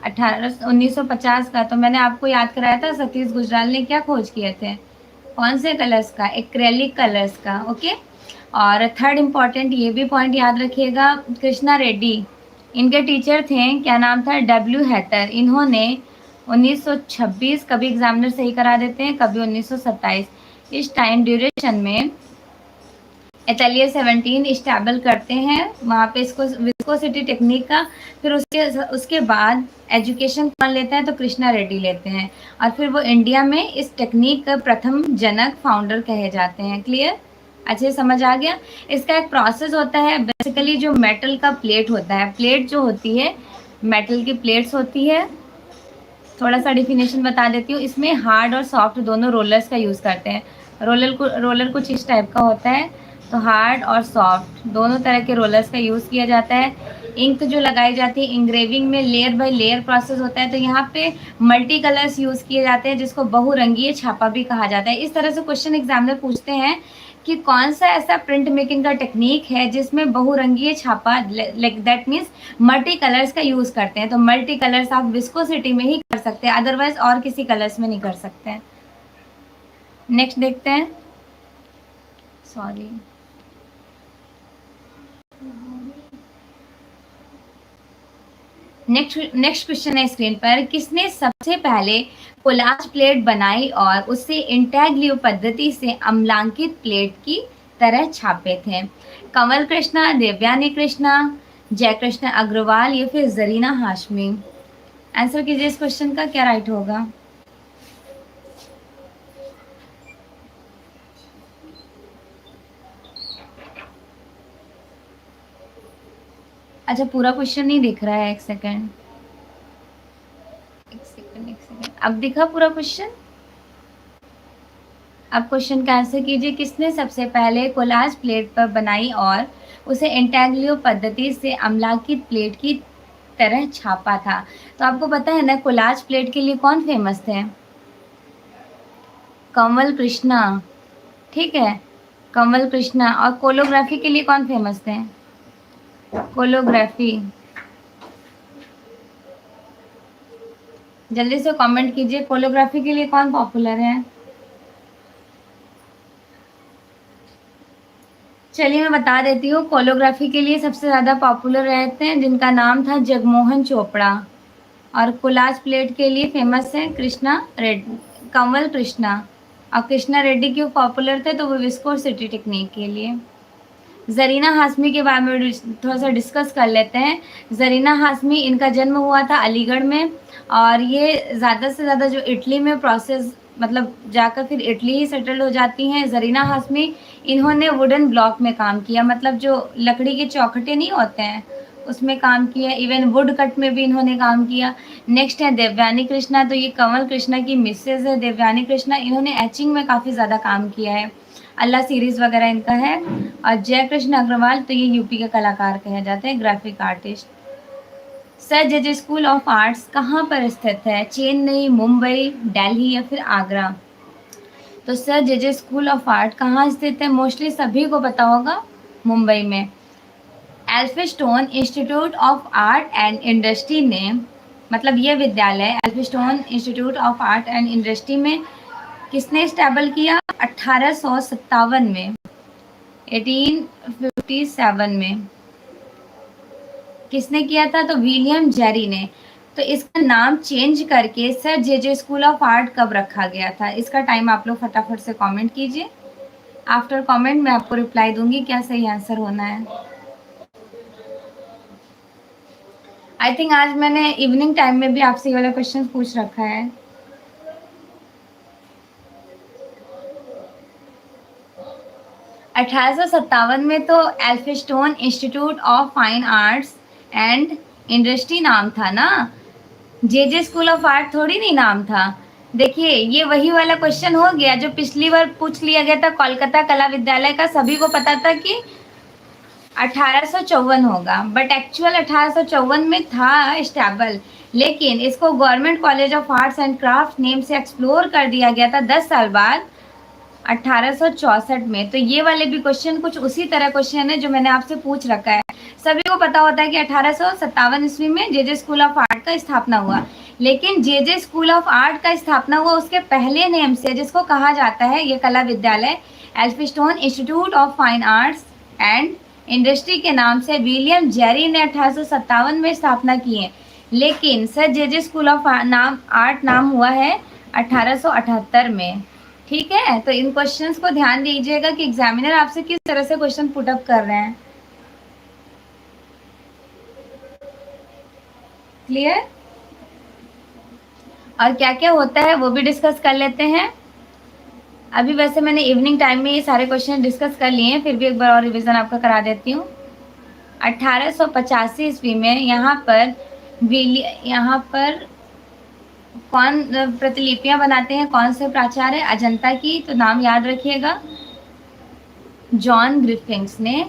1950 का तो मैंने आपको याद कराया था, सतीश गुजराल ने क्या खोज किए थे? कौन से कलर्स का? एक्रेलिक कलर्स का, ओके। और थर्ड इम्पॉर्टेंट ये भी पॉइंट याद रखिएगा, कृष्णा रेड्डी इनके टीचर थे, क्या नाम था? डब्ल्यू हैथर। इन्होंने 1926, कभी एग्जामिनर सही करा देते हैं, कभी 1927, इस टाइम ड्यूरेशन में एटलियर 17 इस्टेबल करते हैं वहाँ पे इसको विस्कोसिटी टेक्निक का। फिर उसके बाद एजुकेशन कौन लेता है? तो कृष्णा रेड्डी लेते हैं, और फिर वो इंडिया में इस टेक्निक का प्रथम जनक फाउंडर कहे जाते हैं। क्लियर? अच्छे समझ आ गया? इसका एक प्रोसेस होता है, बेसिकली जो मेटल का प्लेट होता है, प्लेट जो होती है मेटल की प्लेट्स होती है, थोड़ा सा डिफिनेशन बता देती हूँ। इसमें हार्ड और सॉफ्ट दोनों रोलर्स का यूज़ करते हैं। रोलर कुछ इस टाइप का होता है, तो हार्ड और सॉफ्ट दोनों तरह के रोलर्स का यूज़ किया जाता है। इंक जो लगाई जाती है इंग्रेविंग में लेयर बाय लेयर प्रोसेस होता है, तो यहाँ पे मल्टी कलर्स यूज़ किए जाते हैं, जिसको बहुरंगीय छापा भी कहा जाता है। इस तरह से क्वेश्चन एग्जामिनर पूछते हैं कि कौन सा ऐसा प्रिंट मेकिंग का टेक्निक है जिसमें बहुरंगीय छापा, like that means multi colours का यूज़ करते हैं। तो मल्टी कलर्स आप विस्कोसिटी में ही कर सकते हैं, अदरवाइज और किसी कलर्स में नहीं कर सकते हैं। नेक्स्ट देखते हैं, सॉरी, नेक्स्ट क्वेश्चन है स्क्रीन पर, किसने सबसे पहले कोलाज प्लेट बनाई और उसे इंटैग्लियो पद्धति से अम्लांकित प्लेट की तरह छापे थे? कमल कृष्णा, देवयानी कृष्णा, जयकृष्ण अग्रवाल या फिर जरीना हाशमी? आंसर कीजिए इस क्वेश्चन का, क्या राइट होगा? अच्छा, पूरा क्वेश्चन नहीं दिख रहा है, एक सेकंड। अब दिखा पूरा क्वेश्चन? अब क्वेश्चन का आंसर कीजिए, किसने सबसे पहले कोलाज प्लेट पर बनाई और उसे इंटैग्लियो पद्धति से अम्लांकित प्लेट की तरह छापा था? तो आपको पता है ना, कोलाज प्लेट के लिए कौन फेमस थे? कमल कृष्णा, ठीक है, कमल कृष्णा। और कोलोग्राफी के लिए कौन फेमस थे? कोलोग्राफी। जल्दी से कमेंट कीजिए, कोलोग्राफी के लिए कौन पॉपुलर है? चलिए मैं बता देती हूँ, कोलोग्राफी के लिए सबसे ज़्यादा पॉपुलर रहते हैं जिनका नाम था जगमोहन चोपड़ा, और कोलाज प्लेट के लिए फेमस है कृष्णा रेड्डी, कमल कृष्णा। और कृष्णा रेड्डी क्यों पॉपुलर थे? तो वो विस्कोसिटी टेक्निक के लिए। जरीना हाशमी के बारे में थोड़ा सा डिस्कस कर लेते हैं। जरीना हाशमी, इनका जन्म हुआ था अलीगढ़ में, और ये ज़्यादा से ज़्यादा जो इटली में प्रोसेस मतलब जाकर फिर इटली ही सेटल्ड हो जाती हैं। जरीना हाशमी, इन्होंने वुडन ब्लॉक में काम किया, मतलब जो लकड़ी के चौखटे नहीं होते हैं उसमें काम किया, इवन वुड कट में भी इन्होंने काम किया। नेक्स्ट है देवयानी कृष्णा, तो ये कमल कृष्णा की मिसेज है देवयानी कृष्णा, इन्होंने एचिंग में काफ़ी ज़्यादा काम किया है, अल्लाह सीरीज़ वगैरह इनका है। और जयकृष्ण अग्रवाल, तो ये यूपी के कलाकार कहे जाते हैं, graphic artist. Sir J school of arts कहाँ पर स्थित है? चेन्नई, मुंबई, दिल्ली या फिर आगरा? तो sir J school of art कहाँ स्थित है? मोस्टली सभी को पता होगा, मुंबई में। Elphinstone institute of art and industry ने, मतलब ये विद्यालय Elphinstone institute of art and industry में किसने स्टैबल किया? 1857 में, 1857 में किसने किया था? तो विलियम जेरी ने। तो इसका नाम चेंज करके sir J school of art कब रखा गया था? इसका टाइम आप लोग फटाफट से कमेंट कीजिए। आफ्टर कमेंट मैं आपको रिप्लाई दूंगी क्या सही आंसर होना है। आई थिंक आज मैंने इवनिंग टाइम में भी आपसे ये वाला क्वेश्चन पूछ रखा है। अठारह में तो Elphinstone institute of fine arts and industry नाम था ना, जे स्कूल ऑफ आर्ट थोड़ी नहीं नाम था। देखिए ये वही वाला क्वेश्चन हो गया जो पिछली बार पूछ लिया गया था कोलकाता कला विद्यालय का, सभी को पता था कि 1854 होगा, बट एक्चुअल 1854 में था स्टैबल, लेकिन इसको government college of arts and craft name से एक्सप्लोर कर दिया गया था 10 साल बाद 1864 में। तो ये वाले भी क्वेश्चन कुछ उसी तरह क्वेश्चन है जो मैंने आपसे पूछ रखा है। सभी को पता होता है कि 1857 ईस्वी में जे स्कूल ऑफ आर्ट का स्थापना हुआ, लेकिन जे स्कूल ऑफ आर्ट का स्थापना हुआ उसके पहले नेम से, जिसको कहा जाता है ये कला विद्यालय Elphinstone institute of fine arts and industry के नाम से विलियम जेरी ने 1857 में स्थापना की है, लेकिन sir J school of art नाम हुआ है 1878 में। ठीक है, तो इन क्वेश्चंस को ध्यान दीजिएगा कि एग्जामिनर आपसे किस तरह से क्वेश्चन पुट अप कर रहे हैं। क्लियर? और क्या क्या होता है वो भी डिस्कस कर लेते हैं। अभी वैसे मैंने इवनिंग टाइम में ये सारे क्वेश्चन डिस्कस कर लिए हैं, फिर भी एक बार और रिवीजन आपका करा देती हूँ। 1885 ईस्वी में यहाँ पर कौन प्रतिलिपियां बनाते हैं? कौन से प्राचार्य? अजंता की, तो नाम याद रखिएगा, जॉन ग्रिफिथ्स ने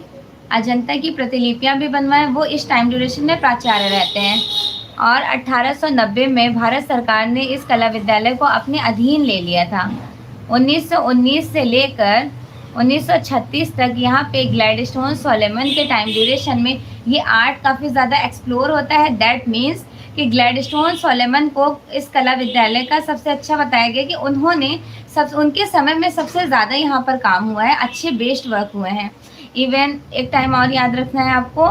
अजंता की प्रतिलिपियां भी बनवाए, वो इस टाइम ड्यूरेशन में प्राचार्य रहते हैं। और 1890 में भारत सरकार ने इस कला विद्यालय को अपने अधीन ले लिया था। 1919 से लेकर 1936 तक यहाँ पे ग्लैडस्टोन सोलोमन के टाइम ड्यूरेशन में ये आर्ट काफ़ी ज़्यादा एक्सप्लोर होता है। दैट मीन्स कि ग्लैडस्टोन सोलोमन को इस कला विद्यालय का सबसे अच्छा बताया गया कि उन्होंने उनके समय में सबसे ज़्यादा यहाँ पर काम हुआ है, अच्छे बेस्ट वर्क हुए हैं। इवन एक टाइम और याद रखना है आपको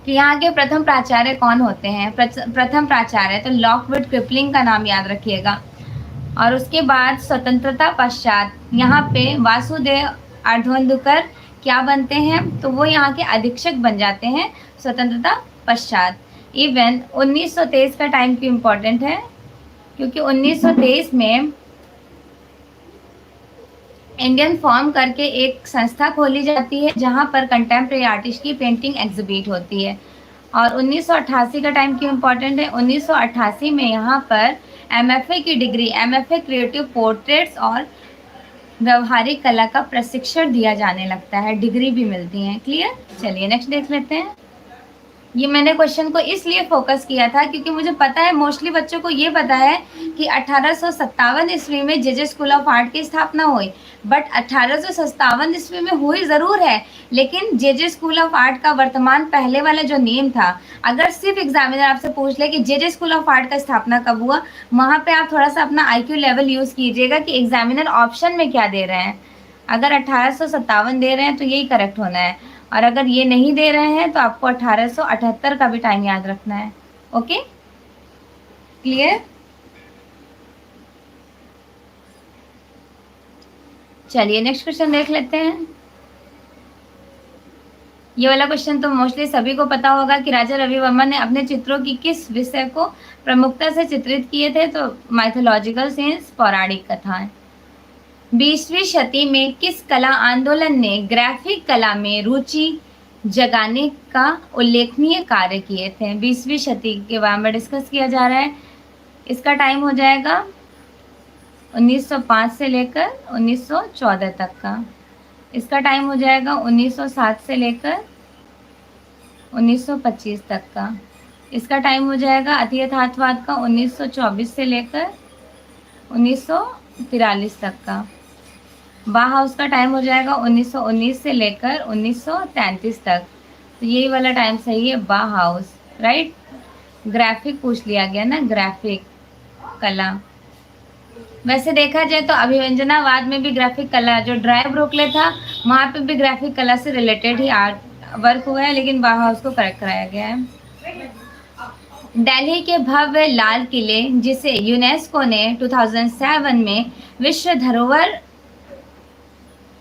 कि यहाँ के प्रथम प्राचार्य कौन होते हैं? प्रथम प्राचार्य तो लॉकवुड क्रिपलिंग का नाम याद रखिएगा। और उसके बाद स्वतंत्रता पश्चात यहाँ पे वासुदेव अर्धवंदुकर क्या बनते हैं? तो वो यहाँ के अधीक्षक बन जाते हैं स्वतंत्रता पश्चात। इवन 1923 का टाइम क्यों इम्पोर्टेंट है? क्योंकि 1923 में इंडियन फॉर्म करके एक संस्था खोली जाती है जहाँ पर कंटेम्प्रेरी आर्टिस्ट की पेंटिंग एग्जिबिट होती है। और 1988 का टाइम क्यों इम्पोर्टेंट है? 1988 में यहाँ पर एमएफए की डिग्री, एमएफए क्रिएटिव पोर्ट्रेट्स और व्यवहारिक कला का प्रशिक्षण दिया जाने लगता है, डिग्री भी मिलती है। क्लियर? चलिए नेक्स्ट देख लेते हैं। ये मैंने क्वेश्चन को इसलिए फोकस किया था क्योंकि मुझे पता है मोस्टली बच्चों को ये पता है कि 1857 ईस्वी में जेजे स्कूल ऑफ आर्ट की स्थापना हुई, बट 1857 ईस्वी में हुई ज़रूर है, लेकिन जेजे स्कूल ऑफ आर्ट का वर्तमान पहले वाला जो नेम था, अगर सिर्फ एग्जामिनर आपसे पूछ ले कि जेजे स्कूल ऑफ आर्ट का स्थापना कब हुआ, वहाँ पे आप थोड़ा सा अपना IQ लेवल यूज़ कीजिएगा कि एग्जामिनर ऑप्शन में क्या दे रहे हैं। अगर 1857 दे रहे हैं तो यही करेक्ट होना है, और अगर ये नहीं दे रहे हैं तो आपको 1878 का भी टाइम याद रखना है। Okay, clear? चलिए नेक्स्ट क्वेश्चन देख लेते हैं। ये वाला क्वेश्चन तो मोस्टली सभी को पता होगा कि राजा रवि वर्मा ने अपने चित्रों की किस विषय को प्रमुखता से चित्रित किए थे? तो माइथोलॉजिकल सीन्स, पौराणिक कथाएं। 20वीं शती में किस कला आंदोलन ने ग्राफिक कला में रुचि जगाने का उल्लेखनीय कार्य किए थे? 20वीं शती के बारे में डिस्कस किया जा रहा है। इसका टाइम हो जाएगा 1905 से लेकर 1914 तक का। इसका टाइम हो जाएगा 1907 से लेकर 1925 तक का। इसका टाइम हो जाएगा अति यथार्थवाद का 1924 से लेकर 1943 तक का। बाहाउस का टाइम हो जाएगा 1919 से लेकर 1933 तक। तो यही वाला टाइम सही है, बाहाउस, राइट। ग्राफिक पूछ लिया गया ना, ग्राफिक कला। वैसे देखा जाए तो अभिव्यंजनावाद में भी ग्राफिक कला, जो ड्राई ब्रोकले था वहाँ पे भी ग्राफिक कला से रिलेटेड ही आर्ट वर्क हुआ है, लेकिन बाहाउस को करेक्ट कराया गया है। दिल्ली के भव्य लाल किले, जिसे यूनेस्को ने 2007 में विश्व धरोहर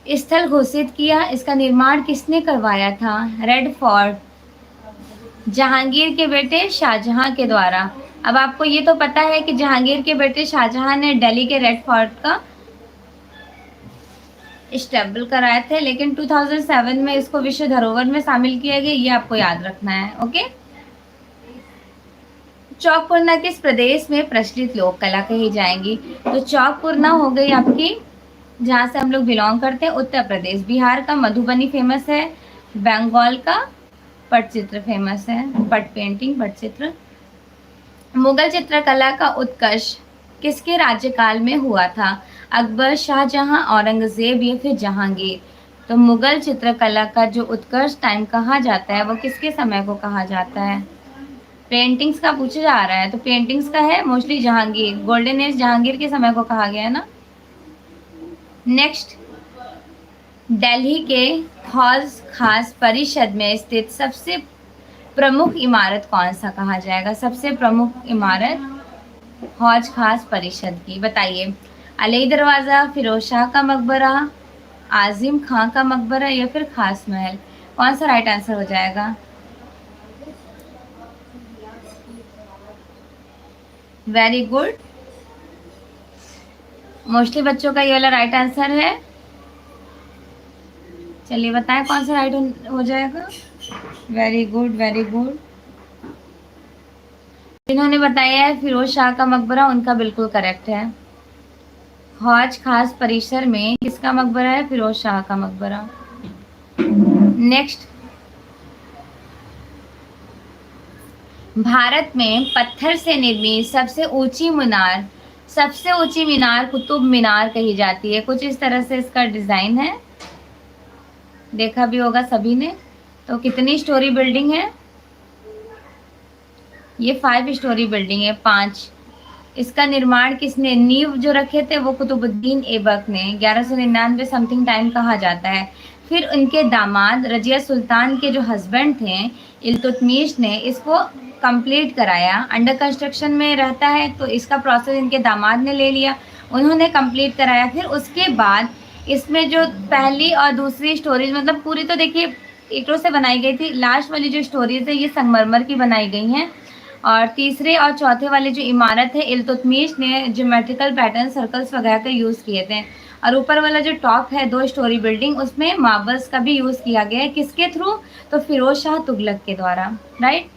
स्थल घोषित किया, इसका निर्माण किसने करवाया था? रेड फोर्ट, जहांगीर के बेटे शाहजहां के द्वारा। अब आपको ये तो पता है कि जहांगीर के बेटे शाहजहां ने दिल्ली के रेड फोर्ट का स्टेबल कराए थे, लेकिन 2007 में इसको विश्व धरोहर में शामिल किया गया, ये आपको याद रखना है। ओके, चौकपुरना किस प्रदेश में प्रचलित लोक कला कही जाएंगी? तो चौकपुरना हो गई आपकी, जहाँ से हम लोग बिलोंग करते हैं, उत्तर प्रदेश। बिहार का मधुबनी फेमस है, बंगाल का पटचित्र फेमस है, पट पेंटिंग, पटचित्र। मुगल चित्रकला का उत्कर्ष किसके राज्यकाल में हुआ था? अकबर, शाहजहां, औरंगजेब या फिर जहांगीर? तो मुगल चित्रकला का जो उत्कर्ष टाइम कहा जाता है वो किसके समय को कहा जाता है? पेंटिंग्स का पूछा जा रहा है तो पेंटिंग्स का है mostly Jahangir, golden age Jahangir के समय को कहा गया है ना। नेक्स्ट, दिल्ली के हौज खास परिषद में स्थित सबसे प्रमुख इमारत कौन सा कहा जाएगा? सबसे प्रमुख इमारत हौज खास परिषद की, बताइए। अली दरवाज़ा, फिरोज शाह का मकबरा, आजिम खां का मकबरा या फिर खास महल? कौन सा राइट आंसर हो जाएगा? वेरी गुड, मोस्टली बच्चों का ये वाला राइट आंसर है। चलिए बताएं कौन सा राइट हो जाएगा। Very good, very good. इन्होंने बताया है फिरोज शाह का मकबरा, उनका बिल्कुल करेक्ट है। हौज खास परिसर में किसका मकबरा है? फिरोज शाह का मकबरा। नेक्स्ट, भारत में पत्थर से निर्मित सबसे ऊंची मीनार कुतुब मीनार कही जाती है। कुछ इस तरह से इसका डिजाइन है, देखा भी होगा सभी ने। तो कितनी स्टोरी बिल्डिंग है? ये 5 स्टोरी बिल्डिंग है, 5। इसका निर्माण किसने, नींव जो रखे थे वो कुतुबुद्दीन ऐबक ने 1199 समथिंग टाइम कहा जाता है। फिर उनके दामाद रजिया सुल्तान के जो हस्बैंड थे इल्तुतमिश ने इसको कंप्लीट कराया। अंडर कंस्ट्रक्शन में रहता है तो इसका प्रोसेस इनके दामाद ने ले लिया, उन्होंने कंप्लीट कराया। फिर उसके बाद इसमें जो पहली और दूसरी स्टोरीज, मतलब पूरी तो देखिए ईंटों से बनाई गई थी, लास्ट वाली जो स्टोरीज है ये संगमरमर की बनाई गई हैं। और तीसरे और चौथे वाली जो इमारत है इल्तुतमिश ने ज्योमेट्रिकल पैटर्न, सर्कल्स वगैरह का यूज़ किए थे। और ऊपर वाला जो टॉप है 2 स्टोरी बिल्डिंग, उसमें मार्बल्स का भी यूज़ किया गया है। किसके थ्रू? तो फिरोज शाह तुगलक के द्वारा, राइट,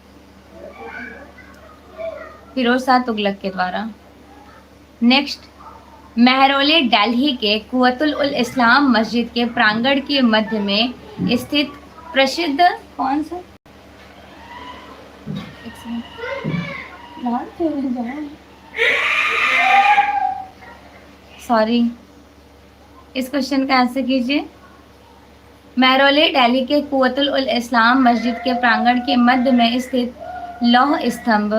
फिरोज शाह तुगलक के द्वारा। नेक्स्ट, महरौली दिल्ली के कुव्वतुल उल इस्लाम मस्जिद के प्रांगण के मध्य में स्थित प्रसिद्ध कौन सा, सॉरी, इस क्वेश्चन का आंसर कीजिए। महरौली दिल्ली के कुव्वतुल उल इस्लाम मस्जिद के प्रांगण के मध्य में स्थित लौह स्तंभ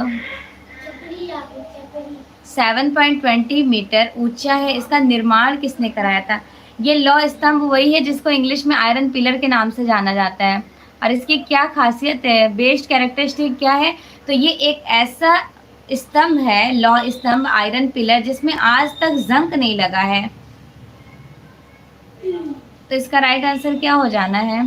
7.20 मीटर ऊंचा है। इसका निर्माण किसने कराया था? ये लौह स्तंभ वही है जिसको इंग्लिश में आयरन पिलर के नाम से जाना जाता है। और इसकी क्या खासियत है, बेस्ट कैरेक्टरिस्टिक क्या है? तो ये एक ऐसा स्तंभ है, लौह स्तंभ, आयरन पिलर, जिसमें आज तक जंग नहीं लगा है। तो इसका राइट आंसर क्या हो जाना है?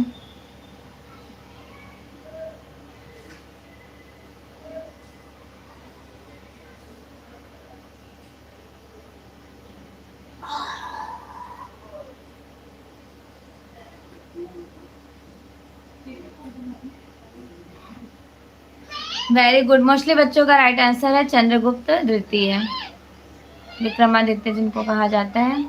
वेरी गुड, मोस्टली बच्चों का राइट आंसर है चंद्रगुप्त द्वितीय, विक्रमादित्य जिनको कहा जाता है।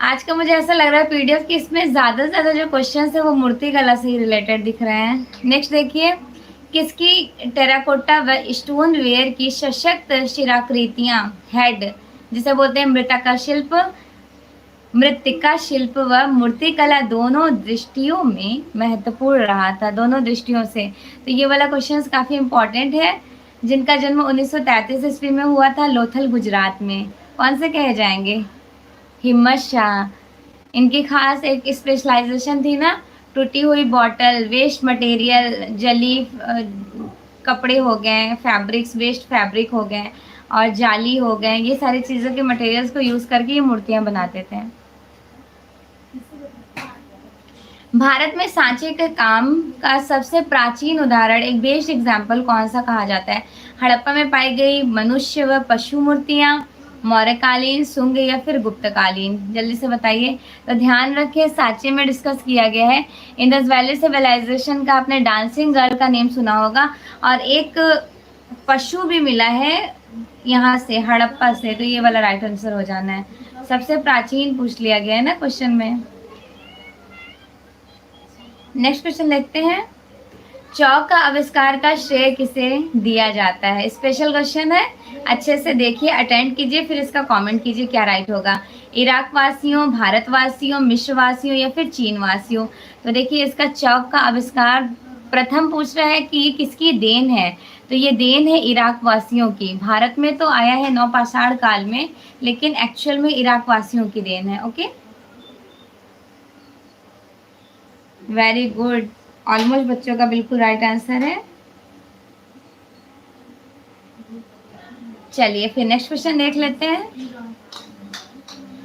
आज का मुझे ऐसा लग रहा है पीडीएफ कि इसमें ज़्यादा से ज़्यादा जो क्वेश्चन है वो मूर्ति कला से ही रिलेटेड दिख रहे हैं। नेक्स्ट देखिए, किसकी टेराकोटा व स्टोन वेयर की सशक्त शिलाकृतियाँ, हेड, जिसे बोलते हैं मृतिका शिल्प, मृत्तिका शिल्प व मूर्तिकला दोनों दृष्टियों में महत्वपूर्ण रहा था, दोनों दृष्टियों से। तो ये वाला क्वेश्चन काफ़ी इंपॉर्टेंट है। जिनका जन्म 1933 ईस्वी में हुआ था लोथल गुजरात में, कौन से कहे जाएंगे? हिम्मत शाह। इनकी खास एक स्पेशलाइजेशन थी ना, टूटी हुई बॉटल, वेस्ट मटेरियल, जली कपड़े हो गए, फैब्रिक्स, वेस्ट फैब्रिक हो गए और जाली हो गए, ये सारी चीज़ों के मटेरियल्स को यूज़ करके ये मूर्तियाँ बनाते थे। भारत में सांचे के काम का सबसे प्राचीन उदाहरण, एक बेस्ट एग्जाम्पल कौन सा कहा जाता है? हड़प्पा में पाई गई मनुष्य व पशु मूर्तियाँ, मौर्यकालीन, शुंग या फिर गुप्तकालीन? जल्दी से बताइए। तो ध्यान रखिए सांचे में डिस्कस किया गया है। इंडस वैली सिविलाइजेशन का आपने डांसिंग गर्ल का नेम सुना होगा, और एक पशु भी मिला है यहाँ से, हड़प्पा से, तो ये वाला राइट आंसर हो जाना है। सबसे प्राचीन पूछ लिया गया है ना क्वेश्चन में। नेक्स्ट क्वेश्चन देखते हैं, चौक का आविष्कार का श्रेय किसे दिया जाता है? स्पेशल क्वेश्चन है, अच्छे से देखिए, अटेंड कीजिए, फिर इसका कमेंट कीजिए क्या राइट होगा। इराक वासियों, भारत वासियों, मिस्र वासियों या फिर चीन वासियों? तो देखिए इसका चौक का आविष्कार प्रथम पूछ रहा है कि ये किसकी देन है, तो ये देन है इराक वासियों की। भारत में तो आया है नवपाषाण काल में, लेकिन एक्चुअल में इराक वासियों की देन है। ओके, वेरी गुड, ऑलमोस्ट बच्चों का बिल्कुल राइट आंसर है। चलिए फिर नेक्स्ट क्वेश्चन देख लेते हैं।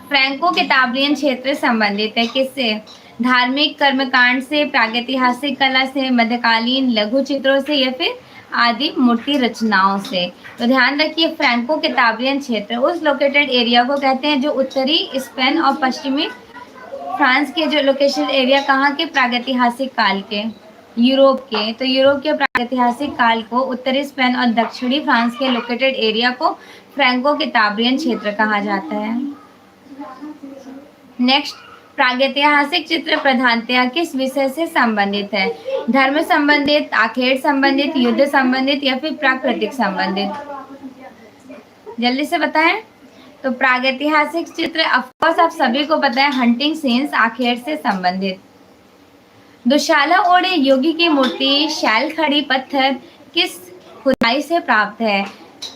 फ्रैंको किताबलियन क्षेत्र संबंधित है किससे? धार्मिक कर्मकांड से, प्रागैतिहासिक कला से, मध्यकालीन लघु चित्रों से या फिर आदि मूर्ति रचनाओं से? तो ध्यान रखिए, फ्रैंको किताबलियन क्षेत्र उस लोकेटेड एरिया को कहते हैं जो उत्तरी स्पेन और पश्चिमी फ्रांस के जो लोकेशन एरिया कहाँ के? प्रागैतिहासिक काल के, यूरोप के। तो यूरोप के प्रागैतिहासिक काल को, उत्तरी स्पेन और दक्षिणी फ्रांस के लोकेटेड एरिया को फ्रैंको किताबलियन क्षेत्र कहा जाता है। नेक्स्ट, प्रागैतिहासिक चित्र प्रधानतया किस विषय से संबंधित है? धर्म संबंधित, आखेड़ संबंधित, युद्ध संबंधित या फिर प्राकृतिक संबंधित? जल्दी से बताएं। तो प्रागैतिहासिक चित्र ऑफकोर्स आप सभी को पता है, हंटिंग सीन्स, आखेड़ से संबंधित। दुशाला ओढ़े योगी की मूर्ति शैल खड़ी पत्थर किस खुदाई से प्राप्त है?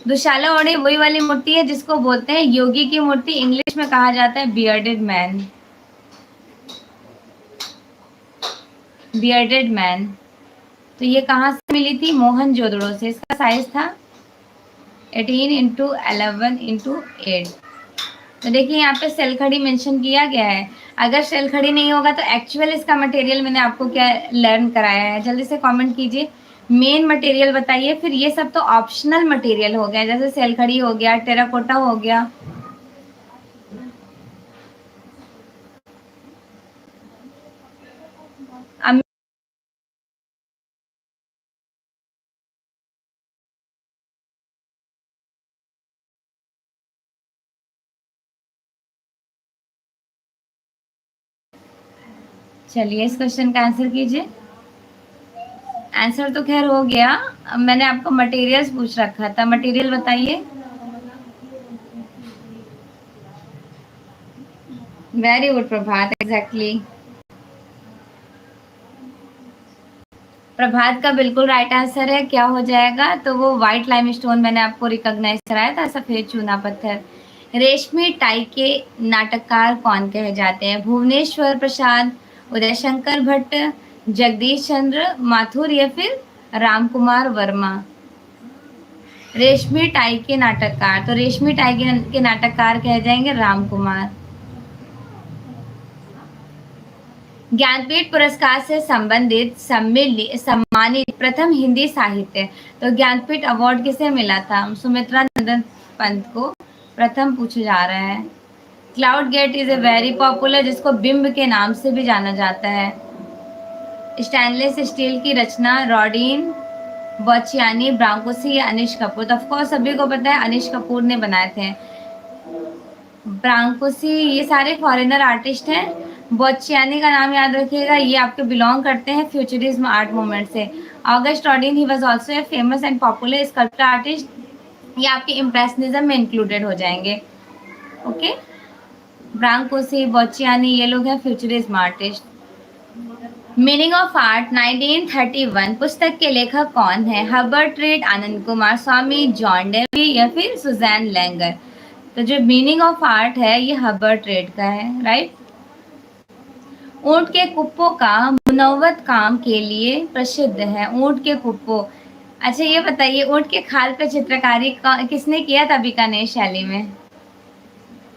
दुशाला ओढ़े वही वाली मूर्ति है जिसको बोलते हैं योगी की मूर्ति, इंग्लिश में कहा जाता है बियर्डेड मैन, बियर्डेड मैन। तो ये कहाँ से मिली थी? मोहनजोदड़ो से। इसका साइज था 18x11x8। तो देखिए यहाँ पे सेल खड़ी मेंशन किया गया है। अगर सेल खड़ी नहीं होगा तो एक्चुअल इसका मटेरियल मैंने आपको क्या लर्न कराया है, जल्दी से कमेंट कीजिए। मेन मटेरियल बताइए। फिर ये सब तो ऑप्शनल मटेरियल हो गया, जैसे सेल खड़ी हो गया, टेराकोटा हो गया। अब चलिए इस क्वेश्चन का आंसर कीजिए। आंसर तो खैर हो गया। अब मैंने आपको मटेरियल्स पूछ रखा था, मटेरियल बताइए। वेरी गुड प्रभात, एग्जैक्टली। प्रभात का बिल्कुल राइट आंसर है। क्या हो जाएगा? तो वो व्हाइट लाइमस्टोन मैंने आपको रिकॉग्नाइज कराया था, सफेद चूना पत्थर। रेशमी टाई के नाटककार कौन कहे जाते हैं? भुवनेश्वर प्रसाद, उदय शंकर भट्ट, जगदीश चंद्र माथुर या फिर राम कुमार वर्मा। रेशमी टाई के नाटककार, तो रेशमी टाई के नाटककार कहे जाएंगे राम कुमार। ज्ञानपीठ पुरस्कार से संबंधित सम्मानित प्रथम हिंदी साहित्य, तो ज्ञानपीठ अवार्ड किसे मिला था? सुमित्रा नंदन पंत को प्रथम पूछा जा रहा है। Cloud gate is a very popular, जिसको बिंब के नाम से भी जाना जाता है। स्टेनलेस स्टील की रचना रॉडिन, बॉचियानी, ब्रांकोसी या अनिश कपूर? तो ऑफकोर्स सभी को पता है अनिश कपूर ने बनाए थे। ब्रांकोसी ये सारे फॉरेनर आर्टिस्ट हैं। बॉचियानी का नाम याद रखिएगा, ये आपके बिलोंग करते हैं फ्यूचरिज्म आर्ट मूवमेंट से। August Rodin, he was also a famous and popular sculpture artist, ये आपके इम्प्रेशनिज्म में इंक्लूडेड हो जाएंगे। ओके, ब्रांकोसी, बॉचियानी ये लोग हैं futurism artist. Meaning of art 1931 पुस्तक के लेखक कौन है? हर्बर्ट रीड, आनंद कुमार स्वामी, जॉन डेवी या फिर सुजैन लैंगर? तो जो मीनिंग ऑफ आर्ट है ये हर्बर्ट रीड का है, राइट। ऊंट के कुप्पो का मुनव्वत काम के लिए प्रसिद्ध है। ऊंट के कुप्पो, अच्छा ये बताइए ऊंट के खाल पे चित्रकारी किसने किया था बीकानेर शैली में?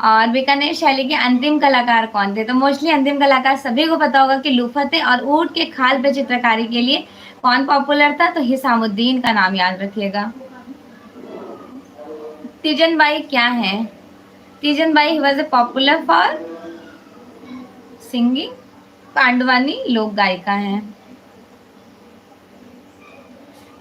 और बीकानेर शैली के अंतिम कलाकार कौन थे? तो मोस्टली अंतिम कलाकार सभी को पता होगा कि लूफत है। और ऊंट के खाल पे चित्रकारी के लिए कौन पॉपुलर था? तो हिसामुद्दीन का नाम याद रखिएगा। तीजन बाई क्या है? Teejan Bai was a popular for singing. Pandavani लोक गायिका हैं।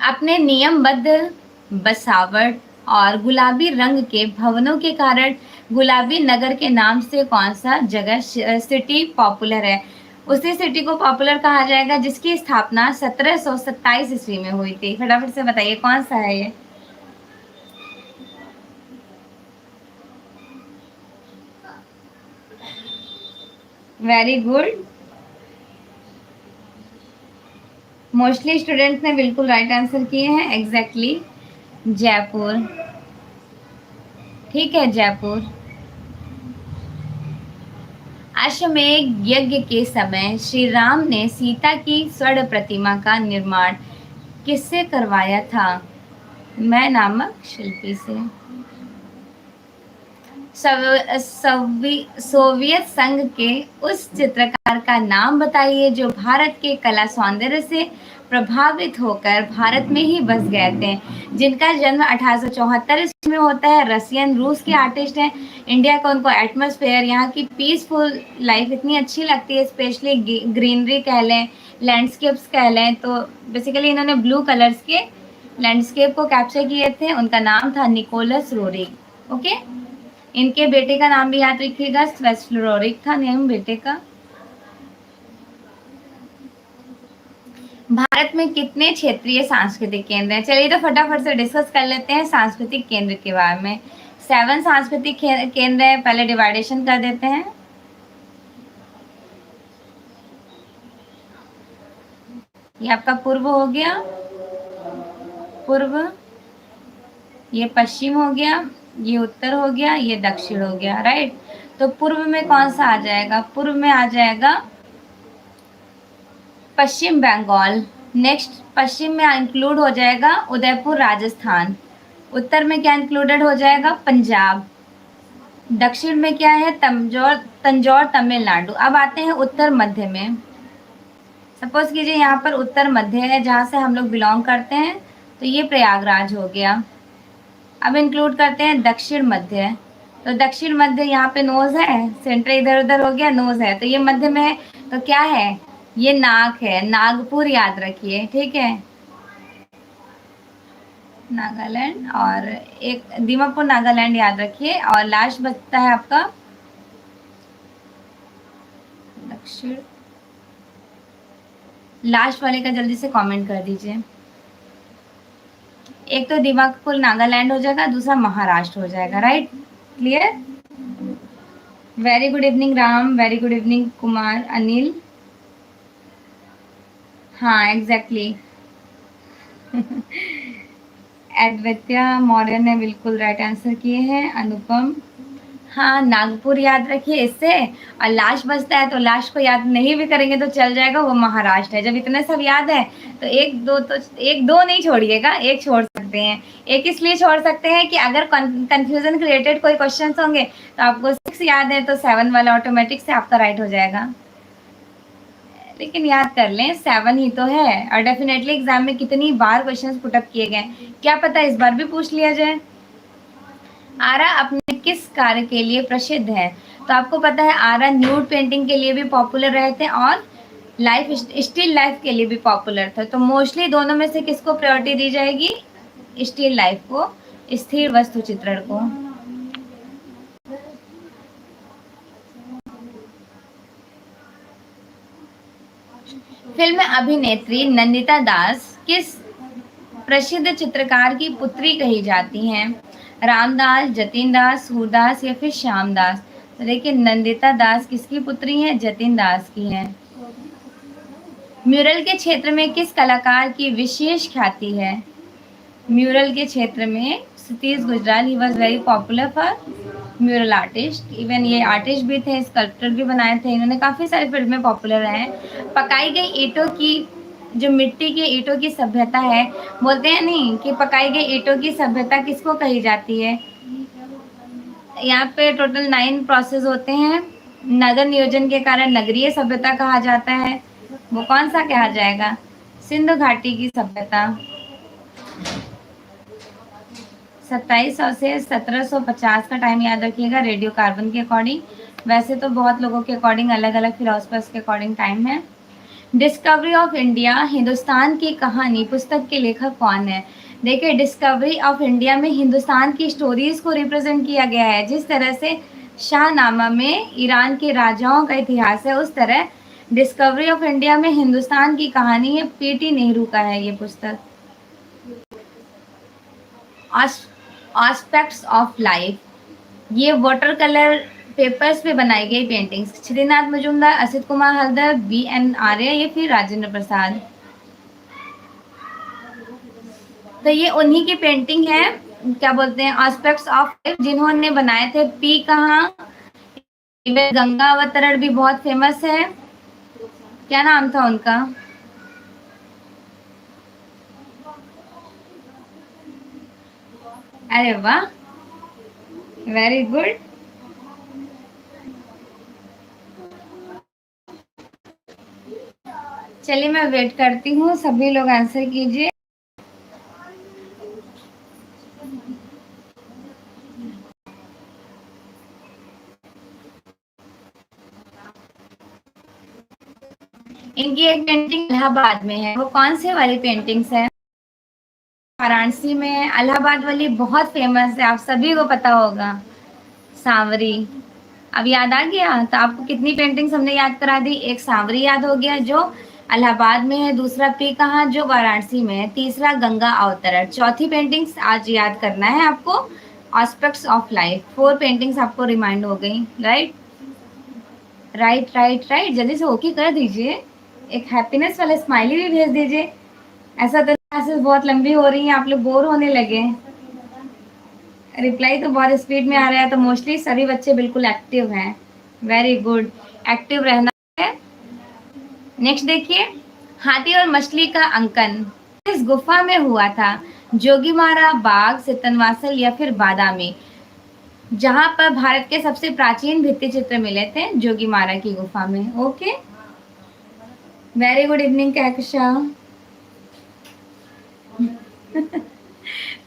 अपने नियमबद्ध बसावट और गुलाबी रंग के भवनों के कारण गुलाबी नगर के नाम से कौन सा जगह सिटी पॉपुलर है? उसी सिटी को पॉपुलर कहा जाएगा जिसकी स्थापना 1727 ईस्वी में हुई थी। फटाफट से बताइए कौन सा है ये? वेरी गुड, मोस्टली स्टूडेंट्स ने बिल्कुल राइट आंसर किए हैं। एग्जैक्टली जयपुर, ठीक है जयपुर। अश्वमेध यज्ञ के समय श्री राम ने सीता की स्वर्ण प्रतिमा का निर्माण किससे करवाया था? मैं नामक शिल्पी से। सोवियत संघ के उस चित्रकार का नाम बताइए जो भारत के कला सौंदर्य से प्रभावित होकर भारत में ही बस गए थे, जिनका जन्म 1874 ईस्वी में होता है। रसियन रूस के आर्टिस्ट हैं। इंडिया का उनको एटमॉस्फेयर, यहाँ की पीसफुल लाइफ इतनी अच्छी लगती है, स्पेशली ग्रीनरी कह लें, लैंडस्केप्स कह लें। तो बेसिकली इन्होंने ब्लू कलर्स के लैंडस्केप को कैप्चर किए थे। उनका नाम था निकोलस रोरिग। ओके, इनके बेटे का नाम भी याद रखिएगा, स्वेस्ल रोरिग था नेम बेटे का। भारत में कितने क्षेत्रीय सांस्कृतिक केंद्र हैं? चलिए तो फटाफट से डिस्कस कर लेते हैं सांस्कृतिक केंद्र के बारे में। 7 सांस्कृतिक केंद्र है, पहले डिवाइडेशन कर देते हैं। ये आपका पूर्व हो गया, पूर्व, ये पश्चिम हो गया, ये उत्तर हो गया, ये दक्षिण हो गया, राइट। तो पूर्व में कौन सा आ जाएगा? पूर्व में आ जाएगा पश्चिम बंगाल, नेक्स्ट पश्चिम में इंक्लूड हो जाएगा उदयपुर राजस्थान। उत्तर में क्या इंक्लूडेड हो जाएगा, पंजाब। दक्षिण में क्या है, तंजौर तंजौर तमिलनाडु। अब आते हैं उत्तर मध्य में। सपोज कीजिए यहाँ पर उत्तर मध्य है जहाँ से हम लोग बिलोंग करते हैं, तो ये प्रयागराज हो गया। अब इंक्लूड करते हैं दक्षिण मध्य। तो दक्षिण मध्य यहाँ पे नोज है, सेंटर इधर उधर हो गया, नोज है तो ये मध्य में है, तो क्या है, ये नाक है, नागपुर याद रखिए, ठीक है, नागालैंड। और एक दीमापुर नागालैंड याद रखिए। और लास्ट बचता है आपका दक्षिण। लास्ट वाले का जल्दी से कमेंट कर दीजिए। एक तो दीमापुर नागालैंड हो जाएगा, दूसरा महाराष्ट्र हो जाएगा, right, clear. Very good evening Ram, very good evening Kumar Anil. हाँ एग्जैक्टली अद्वित्य मौर्य ने बिल्कुल राइट आंसर किए हैं। अनुपम, हाँ नागपुर याद रखिए इससे। और लास्ट बचता है, तो लास्ट को याद नहीं भी करेंगे तो चल जाएगा, वो महाराष्ट्र है। जब इतने सब याद है तो एक दो नहीं छोड़िएगा, एक छोड़ सकते हैं। एक इसलिए छोड़ सकते हैं कि अगर कंफ्यूजन रिलेटेड कोई क्वेश्चन होंगे तो आपको 6 याद है तो 7 वाला ऑटोमेटिक से आपका राइट हो जाएगा। लेकिन याद कर लें 7 ही तो है, और डेफिनेटली एग्जाम में कितनी बार क्वेश्चंस पुटअप किए गए, क्या पता इस बार भी पूछ लिया जाए। आरा अपने किस कार्य के लिए प्रसिद्ध है, तो आपको पता है आरा न्यूड पेंटिंग के लिए भी पॉपुलर रहे थे और लाइफ स्टिल लाइफ के लिए भी पॉपुलर था। तो मोस्टली दोनों में से किसको प्रायोरिटी दी जाएगी, स्टिल लाइफ को, स्थिर वस्तु चित्रण को। फिल्म अभिनेत्री नंदिता दास किस प्रसिद्ध चित्रकार की पुत्री कही जाती हैं, रामदास, जतिन दास, सूरदास या फिर श्यामदास। तो देखिए नंदिता दास किसकी पुत्री हैं, जतिन दास की हैं। म्यूरल के क्षेत्र में किस कलाकार की विशेष ख्याति है, म्यूरल के क्षेत्र में Satish Gujral, he was very popular for mural artist. Even ये आर्टिस्ट भी थे, स्कल्पटर भी बनाए थे इन्होंने, काफ़ी सारी फील्ड में पॉपुलर रहे हैं। पकाई गई ईंटों की, जो मिट्टी के ईंटों की सभ्यता है, बोलते हैं नहीं कि पकाई गई ईंटों की सभ्यता किसको कही जाती है। यहाँ पे टोटल 9 प्रोसेस होते हैं। नगर नियोजन के कारण नगरीय सभ्यता कहा जाता है, वो कौन सा कहा जाएगा, सिंधु घाटी की सभ्यता। 2700 से 1750 का टाइम याद रखिएगा रेडियो कार्बन के अकॉर्डिंग। वैसे तो बहुत लोगों के अकॉर्डिंग अलग अलग फिलोसफर्स के अकॉर्डिंग टाइम है। डिस्कवरी ऑफ इंडिया, हिंदुस्तान की कहानी पुस्तक के लेखक कौन है। देखिए डिस्कवरी ऑफ इंडिया में हिंदुस्तान की स्टोरीज को रिप्रेजेंट किया गया है। जिस तरह से शाहनामा में ईरान के राजाओं का इतिहास है, उस तरह डिस्कवरी ऑफ इंडिया में हिंदुस्तान की कहानी है। पीटी नेहरू का है ये पुस्तक। एस्पेक्ट्स ऑफ लाइफ, ये वाटर कलर पेपर्स पे बनाई गई पेंटिंग्स। श्रीनाथ मजूमदार, असित कुमार हल्दर, BN आर्य या फिर राजेंद्र प्रसाद। तो ये उन्हीं की पेंटिंग है, क्या बोलते हैं, एस्पेक्ट्स ऑफ लाइफ, जिन्होंने बनाए थे। पी कहाँ, गंगा अवतरण भी बहुत फेमस है, क्या नाम था उनका, अरे वाह वेरी गुड। चलिए मैं वेट करती हूँ, सभी लोग आंसर कीजिए। इनकी एक पेंटिंग इलाहाबाद में है, वो कौन से वाली पेंटिंग्स है, वाराणसी में है। इलाहाबाद वाली बहुत फेमस है, आप सभी को पता होगा, सांवरी। अब याद आ गया, तो आपको कितनी पेंटिंग्स हमने याद करा दी। एक सांवरी याद हो गया जो इलाहाबाद में है, दूसरा पी कहाँ जो वाराणसी में है, तीसरा गंगा अवतरण। चौथी पेंटिंग्स आज याद करना है आपको, एस्पेक्ट्स ऑफ लाइफ। 4 पेंटिंग्स आपको रिमाइंड हो गई, राइट राइट राइट राइट। जल्दी से ओके कर दीजिए, एक हैप्पीनेस वाला स्माइली भी भेज दीजिए। ऐसा तो क्लासेस बहुत लंबी हो रही हैं, आप लोग बोर होने लगे। रिप्लाई तो बहुत स्पीड में आ रहा है, तो मोस्टली सभी बच्चे बिल्कुल एक्टिव हैं। वेरी गुड, एक्टिव रहना है। नेक्स्ट देखिए, हाथी और मछली का अंकन इस गुफा में हुआ था? जोगीमारा, बाग, सितनवासल या फिर बादामी? जहां पर भारत के सबसे प्राचीन भित्ति चित्र मिले थे, जोगीमारा की गुफा में। Okay, very good evening Kahkasha.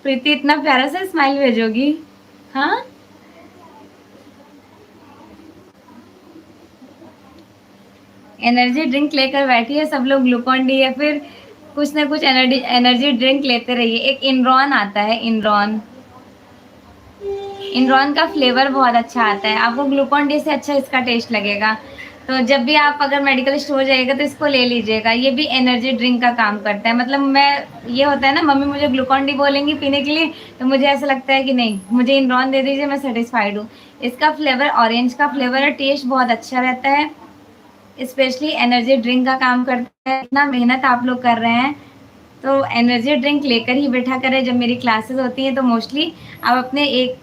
Preeti इतना प्यारा सा स्माइल भेजोगी? हाँ, एनर्जी ड्रिंक लेकर बैठी है सब लोग, ग्लूकॉन डी या फिर कुछ ना कुछ एनर्जी ड्रिंक लेते रहिए। एक इनरॉन आता है, इनरॉन, इनरॉन का फ्लेवर बहुत अच्छा आता है, आपको ग्लूकॉन डी से अच्छा इसका टेस्ट लगेगा। तो जब भी आप अगर मेडिकल स्टोर जाइएगा तो इसको ले लीजिएगा, ये भी एनर्जी ड्रिंक का काम करता है। मतलब मैं, ये होता है ना, मम्मी मुझे ग्लूकॉन डी बोलेंगी पीने के लिए, तो मुझे ऐसा लगता है कि नहीं, मुझे इनरॉन दे दीजिए, मैं सेटिस्फाइड हूँ। इसका फ्लेवर ऑरेंज का फ्लेवर है, टेस्ट बहुत अच्छा रहता है, स्पेशली एनर्जी ड्रिंक का काम करता है। इतना मेहनत आप लोग कर रहे हैं तो एनर्जी ड्रिंक लेकर ही बैठा करें। जब मेरी क्लासेस होती हैं तो मोस्टली आप अपने एक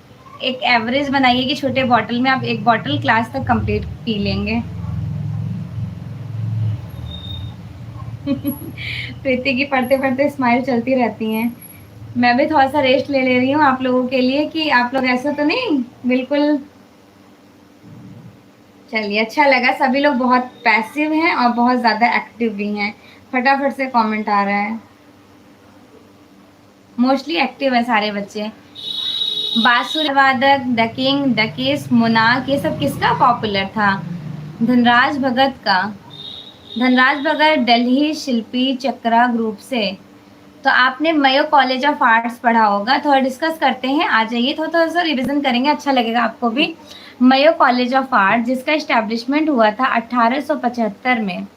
एक एवरेज बनाइए कि छोटे बॉटल में आप एक बॉटल क्लास तक कंप्लीट पी लेंगे। प्रीति की पढ़ते पढ़ते स्माइल चलती रहती हैं। मैं भी थोड़ा सा रेस्ट ले ले रही हूँ आप लोगों के लिए, कि आप लोग ऐसा तो नहीं बिल्कुल। चलिए, अच्छा लगा, सभी लोग बहुत पैसिव हैं और बहुत ज़्यादा एक्टिव भी हैं। फटाफट से कमेंट आ रहा है, मोस्टली एक्टिव है सारे बच्चे। बांसुरी वादक, द किंग, द किस, मोनाक, ये सब किसका पॉपुलर था? धनराज भगत का। धनराज भगत दिल्ली शिल्पी चक्रा ग्रुप से। तो आपने मयो कॉलेज ऑफ आर्ट्स पढ़ा होगा, थोड़ा डिस्कस करते हैं, आ जाइए, थोड़ा थोड़ा सा रिविजन करेंगे, अच्छा लगेगा आपको भी। मयो कॉलेज ऑफ आर्ट जिसका एस्टेब्लिशमेंट हुआ था 1875 में।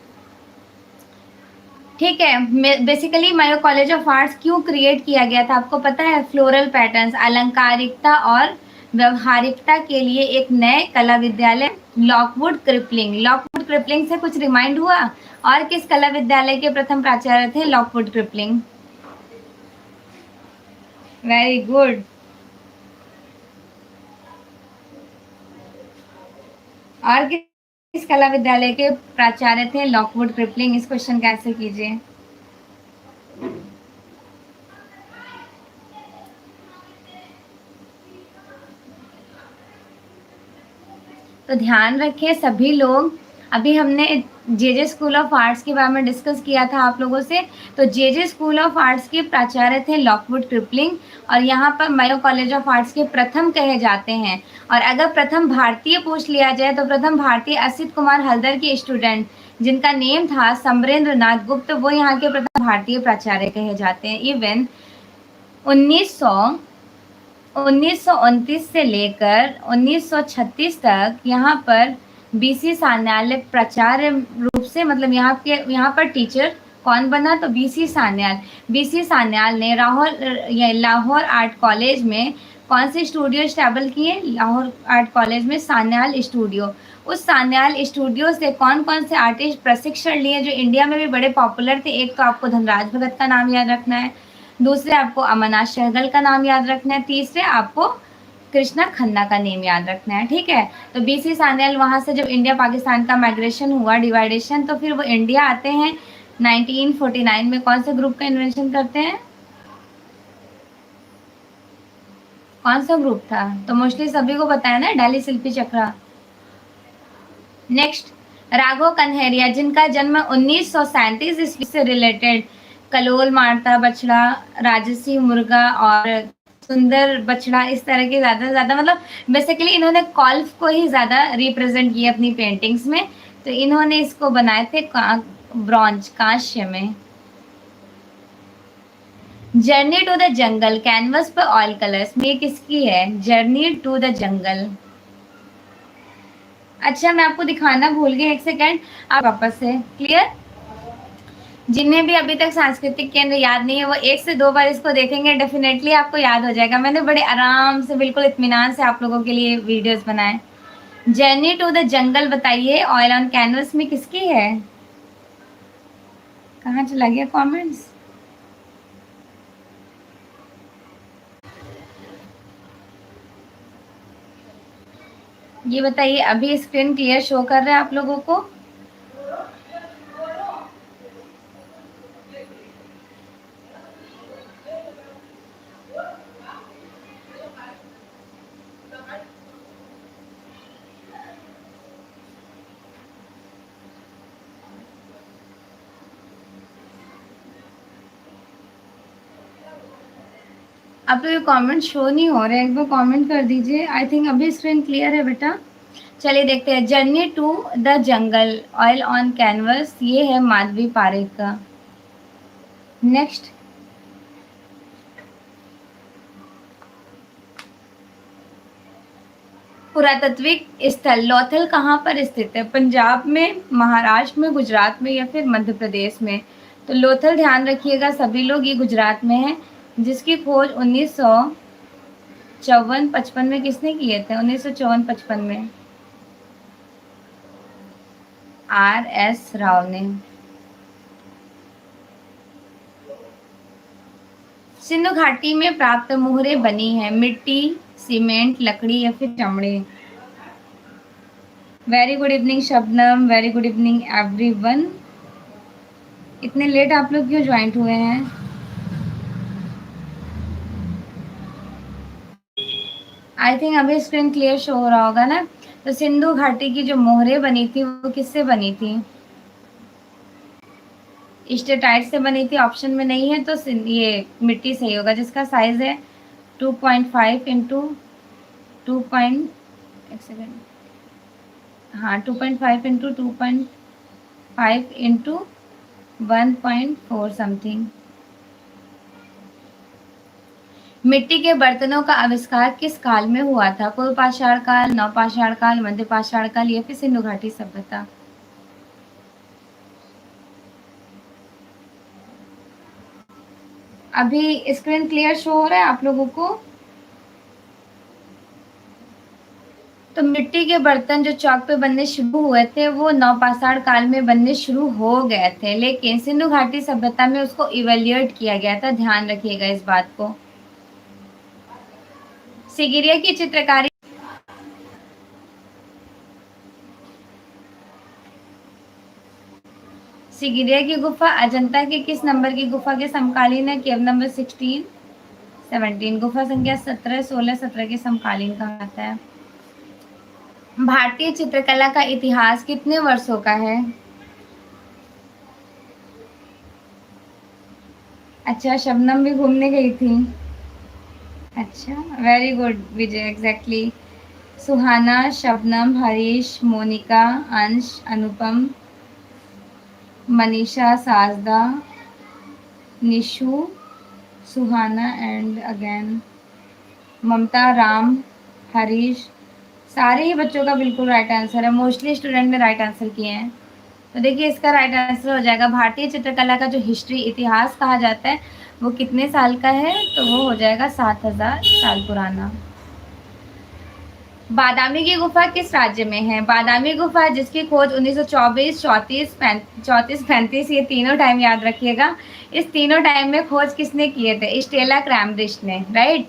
ठीक है, basically Mayo college of arts क्यों क्रिएट किया गया था आपको पता है? फ्लोरल पैटर्न्स, अलंकारिकता और व्यवहारिकता के लिए एक नए कला विद्यालय। लॉकवुड क्रिपलिंग, लॉकवुड क्रिपलिंग से कुछ रिमाइंड हुआ? और किस कला विद्यालय के प्रथम प्राचार्य थे लॉकवुड क्रिपलिंग? Very good. और किस कला विद्यालय के प्राचार्य थे लॉकवुड क्रिपलिंग? इस क्वेश्चन का आंसर कीजिए। तो ध्यान रखें सभी लोग, अभी हमने जे स्कूल ऑफ आर्ट्स के बारे में डिस्कस किया था आप लोगों से। तो जे स्कूल ऑफ आर्ट्स के प्राचार्य थे लॉकवुड क्रिपलिंग, और यहाँ पर मायो कॉलेज ऑफ आर्ट्स के प्रथम कहे जाते हैं। और अगर प्रथम भारतीय पूछ लिया जाए तो प्रथम भारतीय असित कुमार हल्दर के स्टूडेंट जिनका नेम था समरेंद्र नाथ गुप्त, वो यहाँ के प्रथम भारतीय प्राचार्य कहे जाते हैं। इवन 1929 से लेकर 1936 तक यहाँ पर बीसी सान्याल प्राचार्य रूप से, मतलब यहाँ पर टीचर कौन बना? तो बीसी सान्याल। बीसी सान्याल ने लाहौर आर्ट कॉलेज में कौन से स्टूडियो स्टैबल किए? लाहौर आर्ट कॉलेज में सान्याल स्टूडियो। उस सान्याल स्टूडियो से कौन कौन से आर्टिस्ट प्रशिक्षण लिए जो इंडिया में भी बड़े पॉपुलर थे? एक तो आपको धनराज भगत का नाम याद रखना है, दूसरे आपको अमरनाथ सहगल का नाम याद रखना है, तीसरे आपको कृष्णा खन्ना का नेम याद रखना है। ठीक है, तो बीसी सान्याल वहां से जब इंडिया पाकिस्तान का माइग्रेशन हुआ, डिवाइडेशन, तो फिर वो इंडिया आते हैं। 1949 में कौन से ग्रुप का इन्वेंशन करते हैं? कौन सा ग्रुप था? तो मोस्टली सभी को पता है ना, दिल्ली शिल्पी चक्रा। नेक्स्ट, राघव कन्हैरिया जिनका जन्म 1937 ईस्वी से रिलेटेड कलोल मारता बछड़ा, राजसी मुर्गा और सुंदर बछड़ा, इस तरह के ज्यादा से ज्यादा, मतलब बेसिकली इन्होंने कॉल्फ को ही ज्यादा रिप्रेजेंट किया अपनी पेंटिंग्स में। तो इन्होंने इसको बनाए थे ब्रॉन्ज, कांस्य में। Journey to the jungle canvas पर ऑयल कलर्स में, ये किसकी है? Journey to the jungle. अच्छा, मैं आपको दिखाना भूल गई, एक सेकेंड, आप वापस से क्लियर। जिन्हें भी अभी तक सांस्कृतिक केंद्र याद नहीं है वो 1 से 2 बार इसको देखेंगे, डेफिनेटली आपको याद हो जाएगा। मैंने बड़े आराम से, बिल्कुल इत्मीनान से आप लोगों के लिए वीडियोस बनाए। जर्नी टू द जंगल बताइए ऑयल ऑन कैनवस में किसकी है? कहाँ चला गया कमेंट्स? ये बताइए, अभी स्क्रीन क्लियर शो कर रहा है आप लोगों को? आप लोग कमेंट शो नहीं हो रहे, एक बार कमेंट कर दीजिए। आई थिंक अभी स्क्रीन क्लियर है बेटा। चलिए देखते हैं, journey to the jungle, oil on canvas, ये है माधवी पारेख का। नेक्स्ट, पुरातात्विक स्थल लोथल कहाँ पर स्थित है? पंजाब में, महाराष्ट्र में, गुजरात में या फिर मध्य प्रदेश में? तो लोथल ध्यान रखिएगा सभी लोग, ये गुजरात में है, जिसकी खोज 1954-55 में किसने किए थे? 1954-55 में RS राव ने। सिंधु घाटी में प्राप्त मोहरे बनी है मिट्टी, सीमेंट, लकड़ी या फिर चमड़े? Very good evening Shabnam, very good evening everyone. इतने लेट आप लोग क्यों ज्वाइंट हुए हैं? आई थिंक अभी स्क्रीन क्लियर शो हो रहा होगा ना। तो सिंधु घाटी की जो मोहरे बनी थी वो किससे बनी थी? स्टेटाइट से बनी थी, ऑप्शन में नहीं है, तो ये मिट्टी सही होगा, जिसका साइज है 2.5 इंटू 2 पॉइंट, एक सेकेंड, हाँ 2.5 इंटू 2.5 इंटू 1.4 समथिंग। मिट्टी के बर्तनों का आविष्कार किस काल में हुआ था? पूर्व पाषाण काल, नवपाषाण काल, मध्य पाषाण काल या फिर सिंधु घाटी सभ्यता? अभी स्क्रीन क्लियर शो हो रहा है आप लोगों को? तो मिट्टी के बर्तन जो चौक पे बनने शुरू हुए थे वो नवपाषाण काल में बनने शुरू हो गए थे, लेकिन सिंधु घाटी सभ्यता में उसको इवेल्युएट किया गया था, ध्यान रखिएगा इस बात को। सिगिरिया की चित्रकारी, सिगिरिया की गुफा अजंता के किस नंबर की गुफा के समकालीन है? केव नंबर 16, 17। गुफा संख्या 17, 16, 17 के समकालीन कहा जाता है। भारतीय चित्रकला का इतिहास कितने वर्षों का है? अच्छा, शबनम भी घूमने गई थी। अच्छा, वेरी गुड विजय, एग्जैक्टली। सुहाना, शबनम, हरीश, मोनिका, अंश, अनुपम, मनीषा, साजदा, निशु, सुहाना एंड अगेन ममता, राम, हरीश, सारे ही बच्चों का बिल्कुल राइट आंसर है। मोस्टली स्टूडेंट ने राइट आंसर किए हैं। तो देखिए इसका राइट आंसर हो जाएगा, भारतीय चित्रकला का जो हिस्ट्री, इतिहास कहा जाता है, वो कितने साल का है? तो वो हो जाएगा 7000 साल पुराना। बादामी की गुफा किस राज्य में है? बादामी गुफा जिसकी खोज 1924, 34, 35, ये तीनों टाइम याद रखिएगा। इस तीनों टाइम में खोज किसने किए थे? स्टेला क्रैमब्रिज ने, राइट।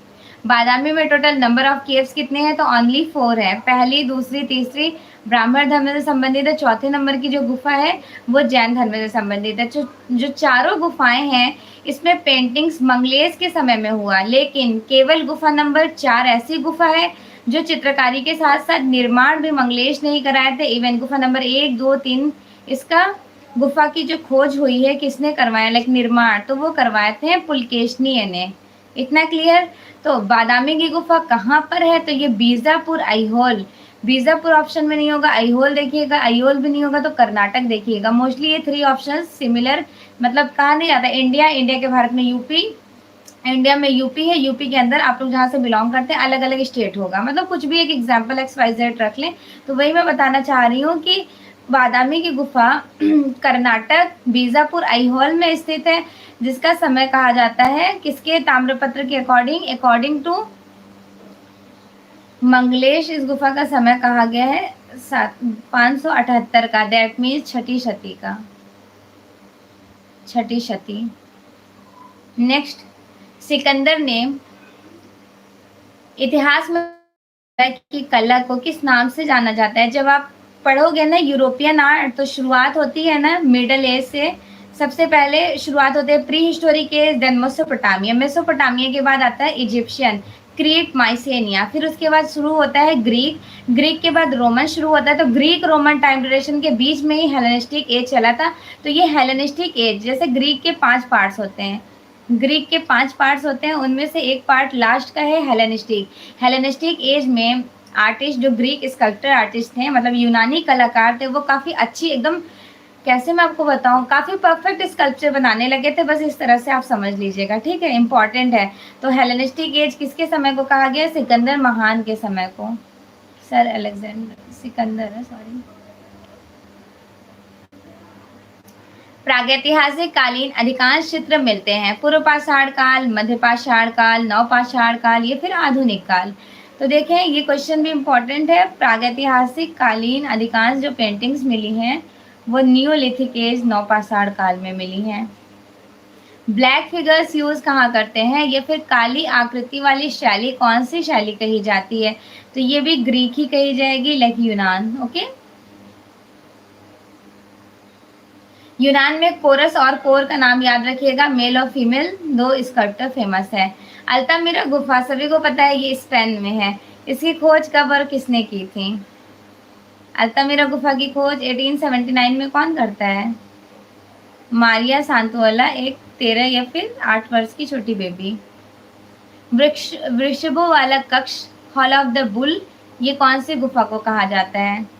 बादामी में टोटल नंबर ऑफ केव्स कितने हैं? तो ओनली 4 है। पहली, दूसरी, तीसरी ब्राह्मण धर्म से संबंधित है। चौथे नंबर की जो गुफा है वो जैन धर्म से संबंधित है। जो चारों गुफाएं हैं इसमें पेंटिंग्स मंगलेश के समय में हुआ, लेकिन केवल गुफा नंबर 4 ऐसी गुफा है जो चित्रकारी के साथ साथ निर्माण भी मंगलेश नहीं कराए थे। इवन गुफा नंबर 1, 2, 3, इसका गुफा की जो खोज हुई है किसने करवाया, लाइक निर्माण, तो वो करवाए थे पुलकेशनी ने। इतना क्लियर? तो बादामी की गुफा कहाँ पर है? तो ये बीजापुर, अहिहोल। बीजापुर ऑप्शन में नहीं होगा, अहिहोल देखिएगा, अहिहोल भी नहीं होगा, तो कर्नाटक देखिएगा। मोस्टली ये 3 ऑप्शन सिमिलर, मतलब कहा नहीं जाता इंडिया, इंडिया के भारत में यूपी, इंडिया में यूपी है, यूपी के अंदर आप लोग जहाँ से बिलोंग करते हैं अलग अलग स्टेट होगा, मतलब कुछ भी एक एग्जाम्पल XYZ रख लें। तो वही मैं बताना चाह रही हूँ कि बादामी की गुफा कर्नाटक, बीजापुर, अहिहोल में स्थित है, जिसका समय कहा जाता है किसके ताम्रपत्र के अकॉर्डिंग टू मंगलेश, इस गुफा का समय कहा गया है 578 का, दैट मीन्स छठी शती का, छठी शती। नेक्स्ट, सिकंदर ने इतिहास में की कला को किस नाम से जाना जाता है? जब आप पढ़ोगे ना यूरोपियन आर्ट, तो शुरुआत होती है ना मिडल एज से। सबसे पहले शुरुआत होती है prehistoric age, then Mesopotamia, Mesopotamia के बाद आता है इजिप्शियन, क्रीट, माइसेनिया, फिर उसके बाद शुरू होता है ग्रीक, ग्रीक के बाद रोमन शुरू होता है। तो ग्रीक रोमन टाइम ड्यूरेशन के बीच में ही हेलेनिस्टिक एज चला था। तो ये हेलेनिस्टिक एज, जैसे ग्रीक के 5 पार्ट्स होते हैं, ग्रीक के 5 पार्ट्स होते हैं, उनमें से एक पार्ट लास्ट का है हेलेनिस्टिक। हेलेनिस्टिक एज में आर्टिस्ट, जो ग्रीक स्कल्पचर आर्टिस्ट थे, मतलब यूनानी कलाकार थे, वो काफ़ी अच्छी एकदम, कैसे मैं आपको बताऊँ, काफ़ी परफेक्ट स्कल्पचर बनाने लगे थे। बस इस तरह से आप समझ लीजिएगा, ठीक है, इंपॉर्टेंट है। तो हेलेनिस्टिक एज किसके समय को कहा गया? सिकंदर महान के समय को। सर अलेक्जेंडर सिकंदर है, सॉरी। प्रागैतिहासिक कालीन अधिकांश चित्र मिलते हैं पूर्व पाषाण काल, मध्य पाषाण काल, नव पाषाण काल या फिर आधुनिक काल। तो देखें, ये क्वेश्चन भी इम्पोर्टेंट है। प्रागैतिहासिक कालीन अधिकांश जो पेंटिंग्स मिली हैं वो नियोलिथिक एज, नव पाषाण काल में मिली हैं। ब्लैक फिगर्स यूज कहाँ करते हैं, या फिर काली आकृति वाली शैली कौन सी शैली कही जाती है? तो ये भी ग्रीक ही कही जाएगी, लाइक यूनान। ओके, यूनान में कोरस और कोर का नाम याद रखिएगा, मेल और फीमेल दो स्कल्पटर फेमस है। अल्तामिरा गुफा सभी को पता है, ये स्पेन में है। इसकी खोज कब और किसने की थी? अल्तामिरा गुफा की खोज 1879 में कौन करता है? मारिया सांतोला, एक 13 या फिर 8 वर्ष की छोटी बेबी। वृषभों वाला कक्ष, हॉल ऑफ द बुल, ये कौन सी गुफा को कहा जाता है?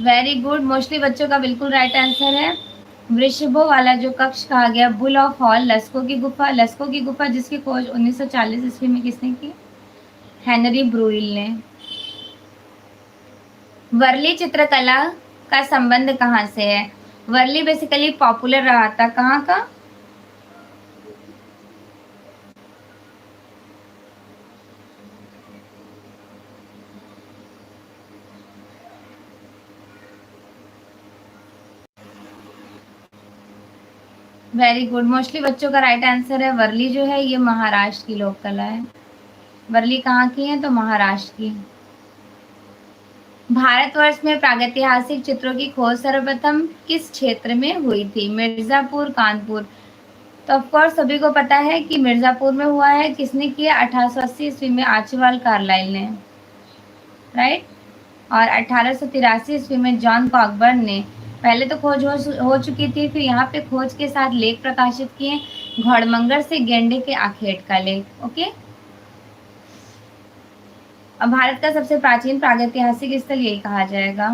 वेरी गुड, मोस्टली बच्चों का बिल्कुल राइट आंसर है। वृषभों वाला जो कक्ष कहा गया, बुल ऑफ हॉल, लस्को की गुफा। लस्को की गुफा जिसकी खोज 1940 ईस्वी में किसने की? हेनरी ब्रुइल ने। वर्ली चित्रकला का संबंध कहाँ से है? वर्ली बेसिकली पॉपुलर रहा था, कहाँ का? वेरी गुड, मोस्टली बच्चों का राइट आंसर है। वर्ली जो है ये महाराष्ट्र की लोक कला है। वर्ली कहाँ की है? तो महाराष्ट्र की। भारतवर्ष में प्रागैतिहासिक चित्रों की खोज सर्वप्रथम किस क्षेत्र में हुई थी? मिर्जापुर, कानपुर? तो ऑफकोर्स सभी को पता है कि मिर्जापुर में हुआ है। किसने किया? 1880 ईस्वी में आर्चिबाल्ड कार्लाइल ने, राइट। और 1883 ईस्वी में जॉन कॉकबर्न ने। पहले तो खोज हो चुकी थी, फिर यहाँ पे खोज के साथ लेख प्रकाशित किए, घोड़मंगर से गेंडे के आखेट का लेख। ओके, अब भारत का सबसे प्राचीन प्रागैतिहासिक स्थल यही कहा जाएगा।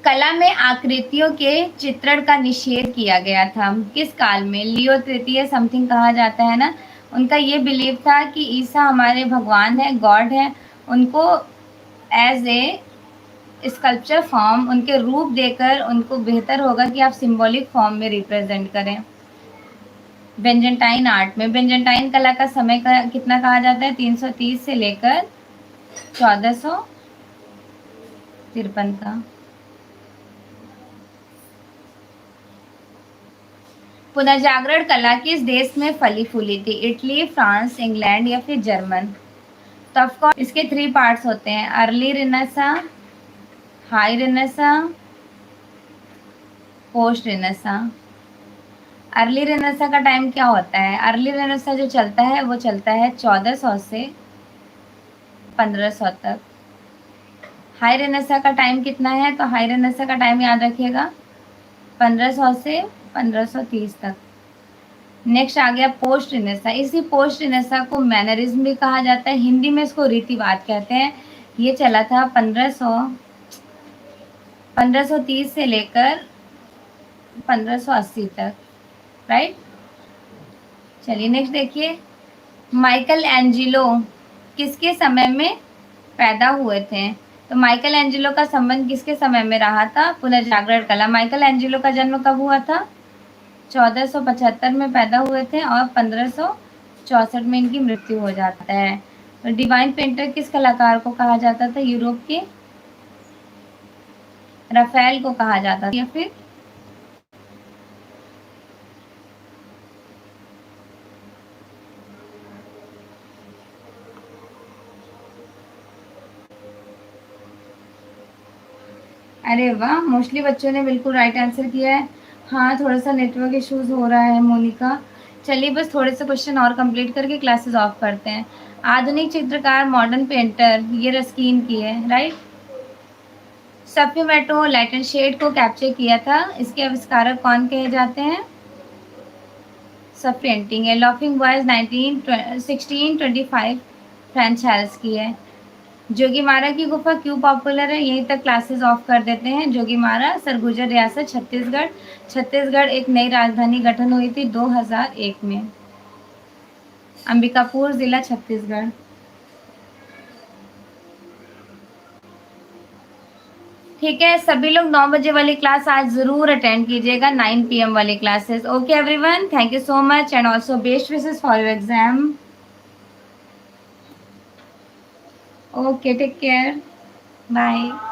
कला में आकृतियों के चित्रण का निषेध किया गया था किस काल में? लियो तृतीय समथिंग कहा जाता है ना। उनका ये बिलीव था कि ईसा हमारे भगवान है, गॉड है, उनको एज ए स्कल्पचर फॉर्म, उनके रूप देकर उनको बेहतर होगा कि आप सिंबॉलिक फॉर्म में रिप्रेजेंट करें। बेंजेंटाइन आर्ट में बेंजेंटाइन कला का समय का कितना कहा जाता है? 330 से लेकर 1453 का। पुनर्जागरण कला किस देश में फली फूली थी? इटली, फ्रांस, इंग्लैंड या फिर जर्मन? तो ऑफकोर्स इसके 3 पार्ट्स होते हैं, early Renaissance, high Renaissance, post Renaissance. Early Renaissance का टाइम क्या होता है? अर्ली रेनेसा जो चलता है वो चलता है 1400 से 1500 तक। हाई रेनेसा का टाइम कितना है? तो हाई रेनेसा का टाइम याद रखिएगा 1500 से 1530 तक। नेक्स्ट आ गया पोस्ट रेनेसा। इसी पोस्ट रेनेसा को मैनरिज्म भी कहा जाता है, हिंदी में इसको रीतिवाद कहते हैं। ये चला था 1530 से लेकर 1580 तक, राइट। चलिए नेक्स्ट देखिए, माइकल एंजिलो किसके समय में पैदा हुए थे? तो माइकल एंजिलो का संबंध किसके समय में रहा था? पुनर्जागरण कला। माइकल एंजिलो का जन्म कब हुआ था? 1475 में पैदा हुए थे और 1564 में इनकी मृत्यु हो जाता है। तो डिवाइन पेंटर किस कलाकार को कहा जाता था? यूरोप के राफेल को कहा जाता था, या फिर अरे वाह, मोस्टली बच्चों ने बिल्कुल राइट आंसर किया है। हाँ, थोड़ा-सा नेटवर्क इश्यूज़ हो रहा है मोनिका। चलिए बस थोड़े से क्वेश्चन और कंप्लीट करके क्लासेस ऑफ करते हैं। आधुनिक चित्रकार, मॉडर्न पेंटर, ये रस्किन की है, राइट? सफीमेटो लाइट एंड शेड को कैप्चर किया था। इसके आविष्कारक कौन कहे जाते हैं? सब पेंटिंग है। लॉफिंग बॉयज 1625 फ्रेंच हाउस की है। जोगीमारा की गुफा क्यों पॉपुलर है? यहीं तक क्लासेस ऑफ कर देते हैं। जोगीमारा सरगुजा रियासत छत्तीसगढ़। छत्तीसगढ़ एक नई राजधानी गठन हुई थी 2001 में। अंबिकापुर जिला छत्तीसगढ़। ठीक है, सभी लोग 9 बजे वाली क्लास आज ज़रूर अटेंड कीजिएगा, 9 PM वाली classes. Okay everyone, thank you so much and also best wishes for your exam. Okay, take care, bye.